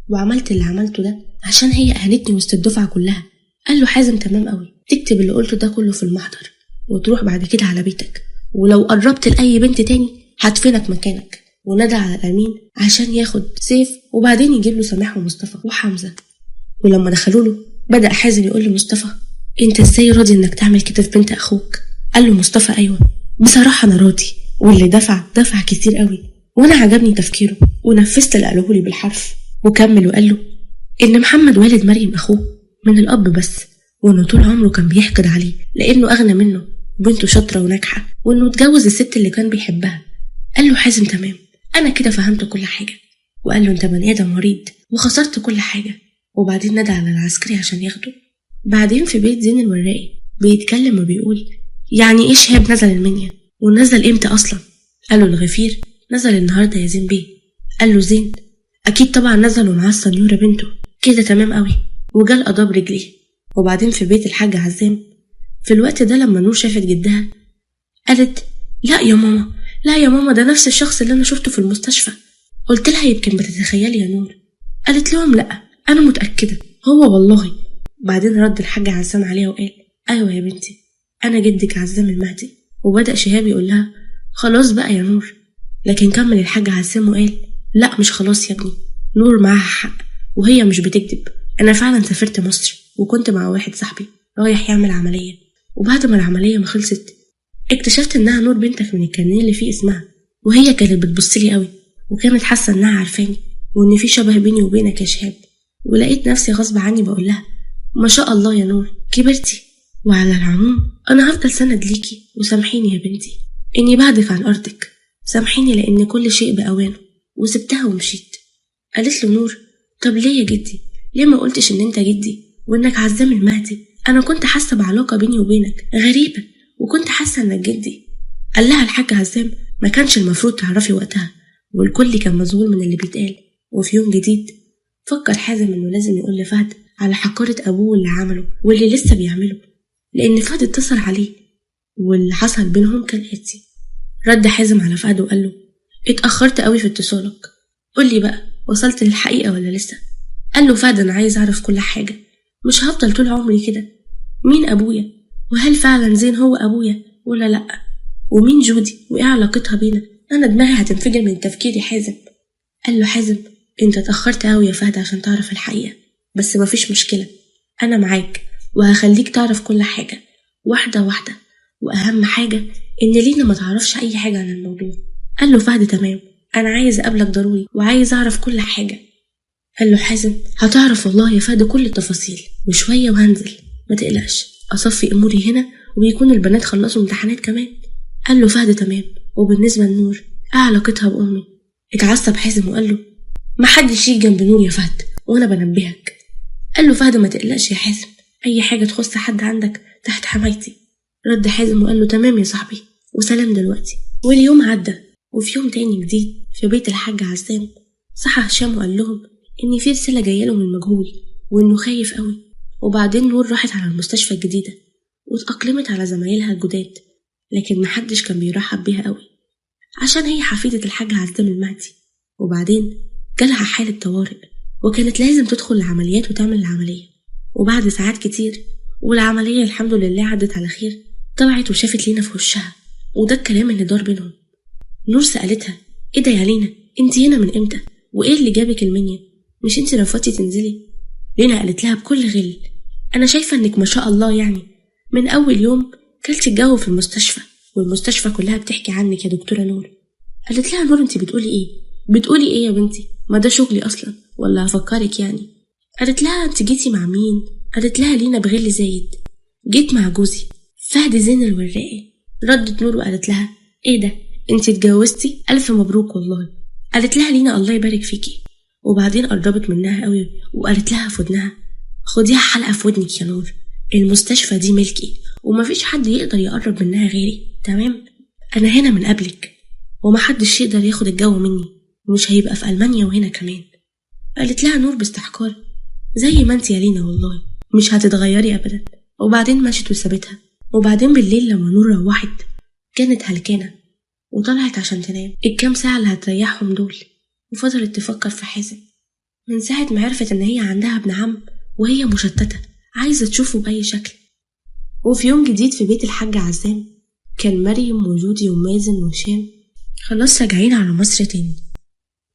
وعملت اللي عملته ده عشان هي اهانتني وسط الدفعة كلها. قال له حازم تمام قوي، تكتب اللي قلته ده كله في المحضر وتروح بعد كده على بيتك، ولو قربت لأي بنت تاني هدفنك مكانك. ونادى على الأمين عشان ياخد سيف وبعدين يجيب له سماح ومصطفى وحمزة. ولما دخلوا له بدأ حازم يقول لمصطفى انت ازاي راضي انك تعمل كده في بنت اخوك؟ قال له مصطفى ايوه بصراحة انا راضي، واللي دفع كتير قوي، وانا عجبني تفكيره ونفذت اللي قاله لي بالحرف. وكمل وقال له ان محمد والد مريم اخوه من الاب بس، وانه طول عمره كان بيحقد عليه لانه اغنى منه وبنته شاطرة وناجحة، وانه اتجوز الست اللي كان بيحبها. قال له حازم تمام، انا كده فهمت كل حاجة. وقال له انت بني ادم مريض وخسرت كل حاجة. وبعدين نادى على العسكري عشان ياخده. بعدين في بيت زين الوراقي بيتكلم وبيقول يعني ايه شهاب نزل المنيا ونزل امتى اصلا؟ قال له الغفير نزل النهارده يا زين بيه. قال له زين اكيد طبعا نزل ومعاه السنيوره بنته. كده تمام قوي. وجال قضاه برجليه. وبعدين في بيت الحاج عزام في الوقت ده لما نور شافت جدها قالت لا يا ماما ده نفس الشخص اللي انا شفته في المستشفى. قلت لها يمكن بتتخيلي يا نور. قالت لهم لا انا متاكده هو والله. بعدين رد الحاج عزام عليها وقال ايوه يا بنتي انا جدك عزام المهدي. وبدأ شهاب يقول لها خلاص بقى يا نور، لكن كمل الحاج عزام وقال لا مش خلاص يا ابني، نور معاها حق وهي مش بتكذب. انا فعلا سافرت مصر وكنت مع واحد صاحبي رايح يعمل عملية، وبعد ما العملية ما خلصت اكتشفت انها نور بنتك من الكارنيه اللي فيه اسمها، وهي كانت بتبصلي قوي وكانت حاسة انها عارفاني وان في شبه بيني وبينك يا شهاب. ولقيت نفسي غصب عني بقول لها ما شاء الله يا نور كبرتي، وعلى العموم انا هفضل سند ليكي، وسامحيني يا بنتي اني بعدك عن ارضك، سامحيني لان كل شيء باوانه. وسبتها ومشيت. قالت له نور طب ليه يا جدي؟ ليه ما قلتش ان انت جدي وانك عزام المهدي؟ انا كنت حاسه بعلاقه بيني وبينك غريبه وكنت حاسه انك جدي. قال لها الحاج عزام ما كانش المفروض تعرفي وقتها، والكل كان مذهول من اللي بيتقال. وفي يوم جديد فكر حازم انه لازم يقول لفهد على حقارة ابوه اللي عمله واللي لسه بيعمله، لان فهد اتصل عليه واللي حصل بينهم كالآتي. رد حازم على فهد وقال له اتأخرت قوي في اتصالك، قولي بقى وصلت للحقيقة ولا لسه؟ قال له فهد انا عايز اعرف كل حاجة، مش هفضل طول عمري كده. مين ابويا؟ وهل فعلا زين هو ابويا ولا لا؟ ومين جودي وايه علاقتها بينا؟ انا دماغي هتنفجر من تفكيري حازم. قال له حازم انت اتأخرت قوي يا فهد عشان تعرف الحقيقة، بس مفيش مشكلة انا معاك وهخليك تعرف كل حاجة واحدة واحدة، واهم حاجة ان لينا ما تعرفش اي حاجة عن الموضوع. قال له فهد تمام انا عايز اقابلك ضروري وعايز اعرف كل حاجة. قال له حازم هتعرف والله يا فهد كل التفاصيل، وشوية وهنزل ما تقلقش، اصفي اموري هنا وبيكون البنات خلصوا امتحانات كمان. قال له فهد تمام. وبالنسبة لنور ايه علاقتها بامي؟ اتعصب حازم وقال له ما حدش يجي جنب نور يا فهد وانا بنبهك. قال له فهد ما تقلقش يا حازم، اي حاجة تخص حد عندك تحت حمايتي. رد حازم وقال له تمام يا صاحبي وسلام دلوقتي. واليوم عدى وفي يوم تاني جديد في بيت الحاج عزام صحى هشام وقال لهم ان في رسالة جايه له من مجهول وانه خايف قوي. وبعدين نور راحت على المستشفى الجديدة واتأقلمت على زمايلها الجداد، لكن محدش كان بيرحب بيها قوي عشان هي حفيدة الحاج عزام المهدي. وبعدين جالها حالة طوارئ وكانت لازم تدخل العمليات وتعمل العملية. وبعد ساعات كتير والعملية الحمد لله عدت على خير طلعت وشافت لينا في وشها، وده الكلام اللي دار بينهم. نور سألتها ايه ده يا لينا انت هنا من امتى وايه اللي جابك المنيا؟ مش انت رفضتي تنزلي؟ لينا قالت لها بكل غل انا شايفة انك ما شاء الله يعني من اول يوم كلتي الجو في المستشفى والمستشفى كلها بتحكي عنك يا دكتورة نور. قالت لها نور انت بتقولي ايه يا بنتي؟ ما ده شغلي اصلا ولا هفكرك يعني؟ قالت لها انت جيتي مع مين؟ قالت لها لينا بغل زايد جيت مع جوزي فهد زين الوراقي. ردت نور وقالت لها ايه ده انت اتجوزتي؟ الف مبروك والله. قالت لها لينا الله يبارك فيكي. وبعدين قربت منها قوي وقالت لها في ودنها خديها حلقة في ودنك يا نور، المستشفى دي ملكي ومفيش حد يقدر يقرب منها غيري تمام؟ انا هنا من قبلك ومحدش يقدر ياخد الجو مني، ومش هيبقى في ألمانيا وهنا كمان. قالت لها نور باستحقار زي ما انت يا لينا والله مش هتتغيري ابدا. وبعدين مشت وسابتها. وبعدين بالليل لما نور روحت كانت هلكانة وطلعت عشان تنام الكام ساعة اللي هتريحهم دول، وفضلت تفكر في حازم من ساعة ما عرفت إن هي عندها ابن عم وهي مشتتة عايزة تشوفه بأي شكل. وفي يوم جديد في بيت الحاج عزام كان مريم وجودي ومازن وهشام خلاص راجعين على مصر تاني،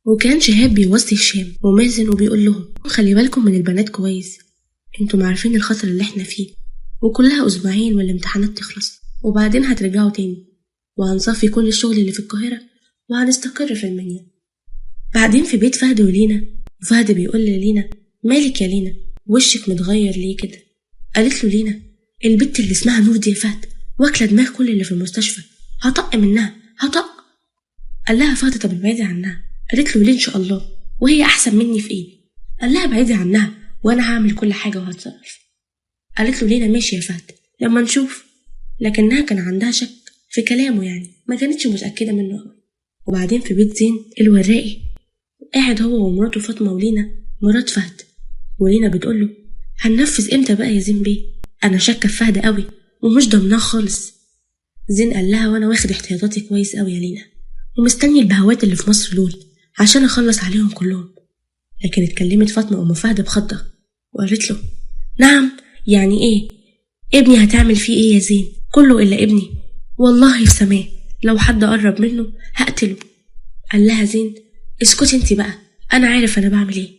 وكان شهاب بيوصي هشام ومازن وبيقول لهم خلي بالكم من البنات كويس، انتوا عارفين الخطر اللي احنا فيه، وكلها أسبوعين والامتحانات تخلص وبعدين هترجعوا تاني وهنصفي كل الشغل اللي في القاهرة وهنستقر في المنيا. بعدين في بيت فهد ولينا، وفهد بيقول للينا مالك يا لينا وشك متغير ليه كده؟ قالت له لينا البت اللي اسمها نور دي يا فهد واكله دماغ كل اللي في المستشفى، هطق منها هطق. قال لها فهد طب ابعدي عنها. قالت له ليه ان شاء الله وهي احسن مني في ايه؟ قال لها ابعدي عنها وانا هعمل كل حاجه وهتصرف. قالت له لينا ماشي يا فهد لما نشوف، لكنها كان عندها شك في كلامه يعني ما كانتش متاكده منه قوي. وبعدين في بيت زين الوراقي قاعد هو ومراته فاطمه ولينا مرات فهد، ولينا بتقول له هننفذ امتى بقى يا زين بيه؟ انا شاكه في فهد قوي ومش ضمناه خالص. زين قال لها وانا واخد احتياطاتي كويس قوي يا لينا ومستني البهوات اللي في مصر دول عشان اخلص عليهم كلهم. لكن اتكلمت فاطمه ام فهد بخضه وقالت له نعم يعني ايه؟ ابني هتعمل فيه ايه يا زين؟ كله الا ابني والله في سماه لو حد قرب منه هقتله. قال لها زين اسكتي انتي بقى انا عارف انا بعمل ايه.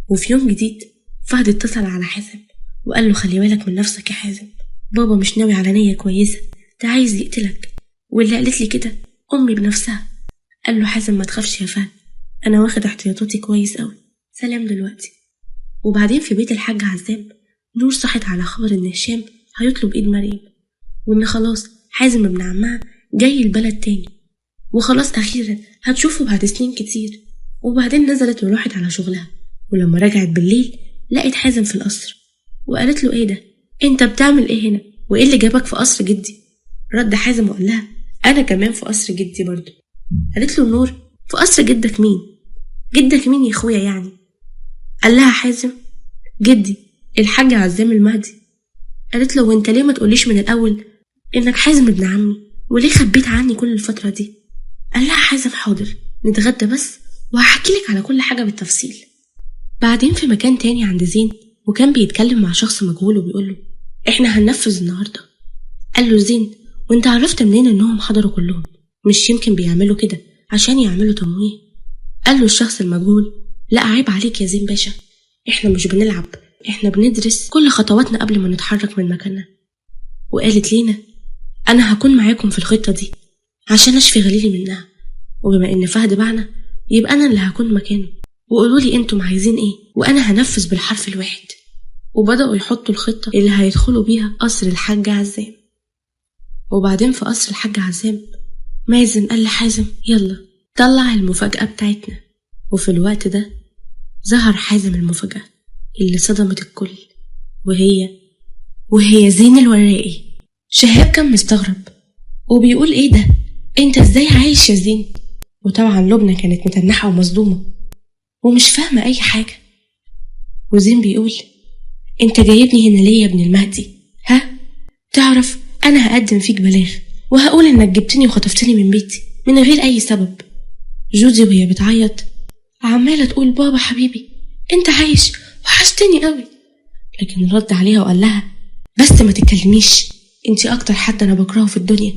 وفي يوم جديد فهد اتصل على حازم وقال له خلي بالك من نفسك يا حازم، بابا مش ناوي على نية كويسة، ده عايز يقتلك، واللي قالت لي كده امي بنفسها. قال له حازم ما تخافش يا فهد انا واخد احتياطاتي كويس قوي، سلام دلوقتي. وبعدين في بيت الحاج عزام نور صحت على خبر ان هشام هيطلب ايد مريم وان خلاص حازم ابن عمها جاي البلد تاني وخلاص اخيرا هتشوفه بعد سنين كتير. وبعدين نزلت وراحت على شغلها، ولما رجعت بالليل لقيت حازم في القصر وقالت له ايه ده انت بتعمل ايه هنا وايه اللي جابك في قصر جدي؟ رد حازم وقال لها انا كمان في قصر جدي برضه. قالت له نور في قصر جدك مين؟ جدك مين يا اخويا يعني؟ قال لها حازم جدي الحاج عزام المهدي. قالت له وانت ليه ما تقوليش من الاول انك حازم ابن عمي وليه خبيت عني كل الفترة دي؟ قال لها حازم حاضر نتغدى بس وهحكي لك على كل حاجة بالتفصيل. بعدين في مكان تاني عند زين وكان بيتكلم مع شخص مجهول وبيقول له احنا هننفذ النهاردة. قال له زين وانت عرفت منين انهم حضروا كلهم؟ مش يمكن بيعملوا كده عشان يعملوا تمويه؟ قال له الشخص المجهول لا عيب عليك يا زين باشا، احنا مش بنلعب، احنا بندرس كل خطواتنا قبل ما نتحرك من مكاننا. وقالت لينا انا هكون معاكم في الخطة دي عشان اشفي غليلي منها، وبما ان فهد بعنا يبقى انا اللي هكون مكانه، وقولوا لي انتم عايزين ايه وانا هنفذ بالحرف الواحد. وبدأوا يحطوا الخطة اللي هيدخلوا بيها قصر الحاج عزام. وبعدين في قصر الحاج عزام مازن قال لحازم يلا طلع المفاجأة بتاعتنا. وفي الوقت ده ظهر حازم المفاجأة اللي صدمت الكل وهي زين الوراقي. شهاب كان مستغرب وبيقول ايه ده انت ازاي عايش يا زين؟ وطبعا لبنى كانت متنحة ومصدومة ومش فاهمة اي حاجة. وزين بيقول انت جايبني هنا ليه يا ابن المهدي؟ ها تعرف انا هقدم فيك بلاغ وهقول انك جبتني وخطفتني من بيتي من غير اي سبب. جودي وهي بتعيط عمالة تقول بابا حبيبي انت عايش وحشتني قوي، لكن رد عليها وقال لها بس ما تتكلميش، انت اكتر حد انا بكرهه في الدنيا،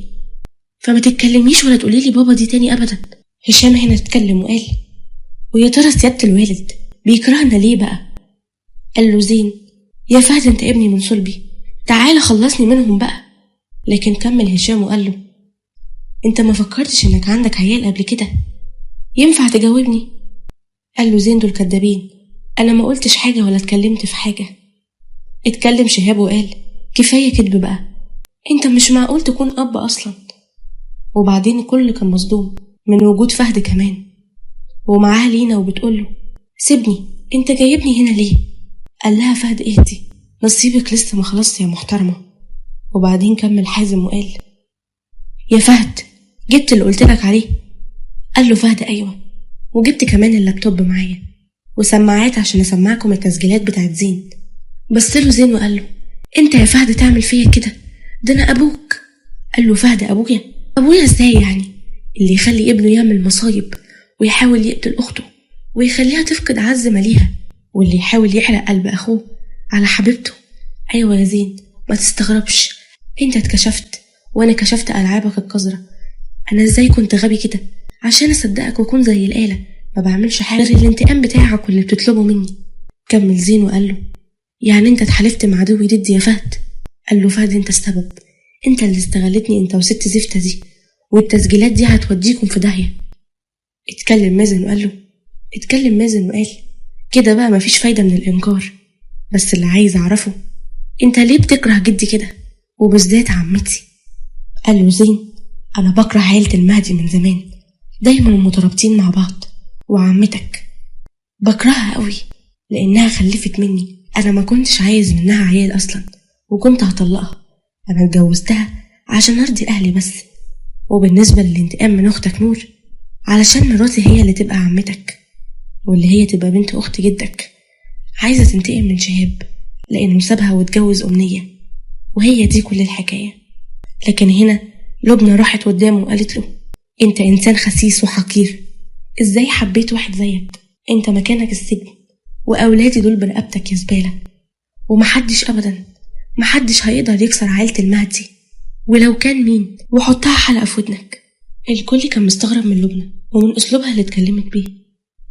فما تتكلميش ولا تقولي لي بابا دي تاني ابدا. هشام هنا اتكلم وقال ويا ترى سيادة الوالد بيكرهنا ليه بقى؟ قال له زين يا فهد انت ابني من صلبي تعالى خلصني منهم بقى. لكن كمل هشام وقال له انت ما فكرتش انك عندك عيال قبل كده ينفع تجاوبني؟ قال له زين دول كدابين، انا ما قلتش حاجة ولا اتكلمت في حاجة. اتكلم شهاب وقال كفاية كدب بقى، انت مش معقول تكون اب اصلا. وبعدين الكل كان مصدوم من وجود فهد كمان ومعاه لينا وبتقوله سيبني انت جايبني هنا ليه؟ قال لها فهد اهدي نصيبك لسه ما خلصت يا محترمة. وبعدين كمل حازم وقال يا فهد جبت اللي قلتلك عليه؟ قال له فهد ايوه وجبت كمان اللابتوب معايا وسماعات عشان اسمعكم التسجيلات بتاعت زين. بص له زين وقال له انت يا فهد تعمل فيا كده؟ ده انا ابوك. قال له فهد ابويا؟ أبويا إزاي يعني؟ اللي يخلي ابنه يعمل مصايب ويحاول يقتل أخته ويخليها تفقد عز ما ليها، واللي يحاول يحرق قلب أخوه على حبيبته. أيوة يا زين، ما تستغربش، انت اتكشفت وانا كشفت ألعابك القذرة. أنا إزاي كنت غبي كده عشان أصدقك وأكون زي الآلة ما بعملش حاجة غير الانتقام بتاعك واللي بتطلبه مني. كمل زين وقال له يعني انت اتحالفت مع عدوي ضدي يا فهد؟ قال له فهد انت السبب، انت اللي استغلتني انت وست زفتة دي، والتسجيلات دي هتوديكم في داهية. اتكلم مازن وقال كده بقى مفيش فايدة من الإنكار، بس اللي عايز أعرفه انت ليه بتكره جدي كده وبالذات عمتي؟ قال له زين أنا بكره عيلة المهدي من زمان، دايما مترابطين مع بعض، وعمتك بكرهها قوي لأنها خلفت مني، أنا ما كنتش عايز منها عيال أصلا وكنت هطلقها، أنا اتجوزتها عشان أرضي أهلي بس. وبالنسبة للانتقام من أختك نور، علشان مراتي هي اللي تبقى عمتك واللي هي تبقى بنت أخت جدك، عايزة تنتقم من شهاب لأنه سابها واتجوز أمنية، وهي دي كل الحكاية. لكن هنا لبنى راحت قدامه وقالت له انت إنسان خسيس وحقير، ازاي حبيت واحد زيك؟ انت مكانك السجن وأولادي دول برقبتك يا زبالة، ومحدش أبدا محدش هيقدر يكسر عيلة المهدي، ولو كان مين وحطها حلقة في ودنك. الكل كان مستغرب من لبنى ومن أسلوبها اللي اتكلمت بيه،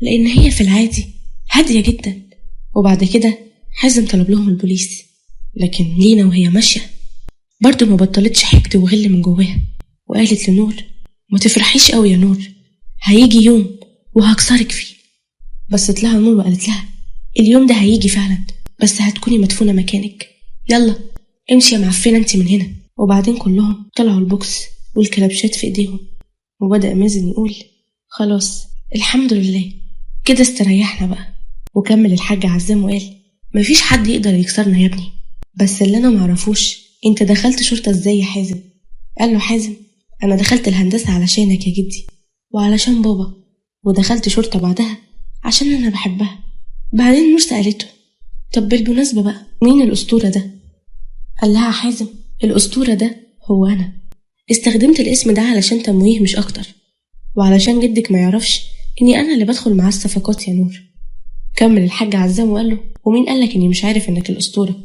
لأن هي في العادي هادية جدا. وبعد كده حازم طلب لهم البوليس، لكن لينا وهي ماشية برضو ما بطلتش حقد وغل من جواها، وقالت لنور ما تفرحيش قوي يا نور، هيجي يوم وهكسرك فيه. بصت لها نور وقالت لها اليوم ده هيجي فعلا، بس هتكوني مدفونة مكانك، يلا امشي يا معفنة انت من هنا. وبعدين كلهم طلعوا البوكس والكلبشات في ايديهم، وبدأ مازن يقول خلاص الحمد لله كده استريحنا بقى. وكمل الحاج عزام وقال مفيش حد يقدر يكسرنا يا ابني، بس اللي انا معرفوش انت دخلت شرطة ازاي يا حازم؟ قال له حازم انا دخلت الهندسة علشانك يا جدي وعلشان بابا، ودخلت شرطة بعدها عشان انا بحبها. بعدين نور سألته طب بالمناسبة بقى مين الأسطورة ده؟ قال لها حازم الأسطورة ده هو أنا، استخدمت الاسم ده علشان تمويه مش أكتر، وعلشان جدك ما يعرفش إني أنا اللي بدخل معاه الصفقات يا نور. كمل الحاج عزام وقال له ومين قالك إني مش عارف إنك الأسطورة؟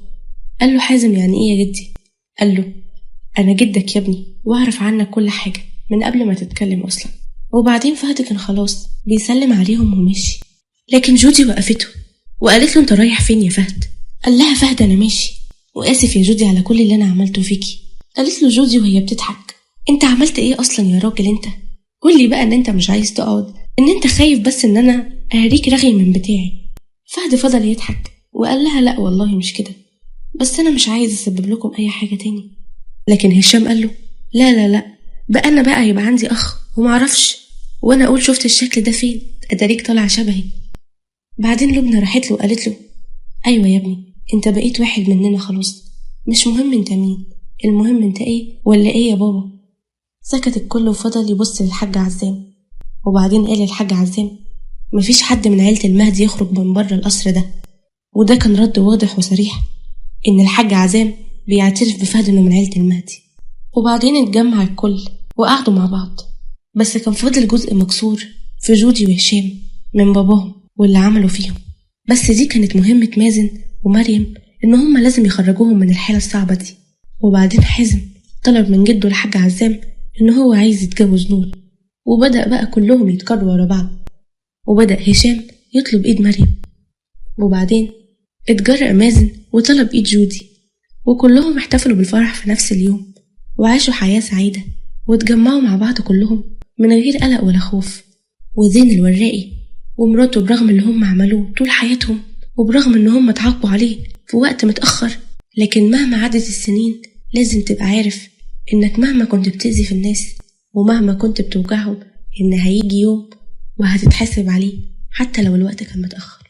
قال له حازم يعني إيه يا جدي؟ قال له أنا جدك يا ابني وأعرف عنك كل حاجة من قبل ما تتكلم أصلا. وبعدين فهد كان خلاص بيسلم عليهم ومشي، لكن جودي وقفته وقالت له انت رايح فين يا فهد؟ قال لها فهد انا ماشي واسف يا جودي على كل اللي انا عملته فيكي. قالت له جودي وهي بتضحك انت عملت ايه اصلا يا راجل انت؟ قولي بقى ان انت مش عايز تقعد، ان انت خايف بس ان انا اهريك رغي من بتاعي. فهد فضل يضحك وقال لها لا والله مش كده، بس انا مش عايز اسبب لكم اي حاجة تاني. لكن هشام قال له لا بقى انا بقى يبقى عندي اخ ومعرفش وانا اقول شفت الشكل ده فين؟ اداريك طالع شبهي. بعدين لبنى راحت له وقالت له ايوه يا ابني انت بقيت واحد مننا خلاص، مش مهم انت مين، المهم انت ايه ولا ايه يا بابا. سكت الكل وفضل يبص للحاج عزام. وبعدين قال الحاج عزام مفيش حد من عيلة المهدي يخرج من بره القصر ده، وده كان رد واضح وصريح ان الحاج عزام بيعترف بفهد انه من عيلة المهدي. وبعدين اتجمع الكل وقعدوا مع بعض، بس كان فاضل جزء مكسور في جودي وهشام من باباهم واللي عملوا فيهم. بس دي كانت مهمة مازن ومريم ان هم لازم يخرجوهم من الحالة الصعبة دي. وبعدين حازم طلب من جده الحاج عزام ان هو عايز يتجوز نور، وبدأ بقى كلهم يتكرروا ورا بعض، وبدأ هشام يطلب ايد مريم، وبعدين اتجرأ مازن وطلب ايد جودي، وكلهم احتفلوا بالفرح في نفس اليوم وعاشوا حياة سعيدة واتجمعوا مع بعض كلهم من غير قلق ولا خوف. وزين الوراقي ومراته برغم اللي هم عملوه طول حياتهم، وبرغم ان هم اتعاقبوا عليه في وقت متأخر، لكن مهما عدت السنين لازم تبقى عارف انك مهما كنت بتأذي في الناس ومهما كنت بتوجعهم ان هيجي يوم وهتتحاسب عليه حتى لو الوقت كان متأخر.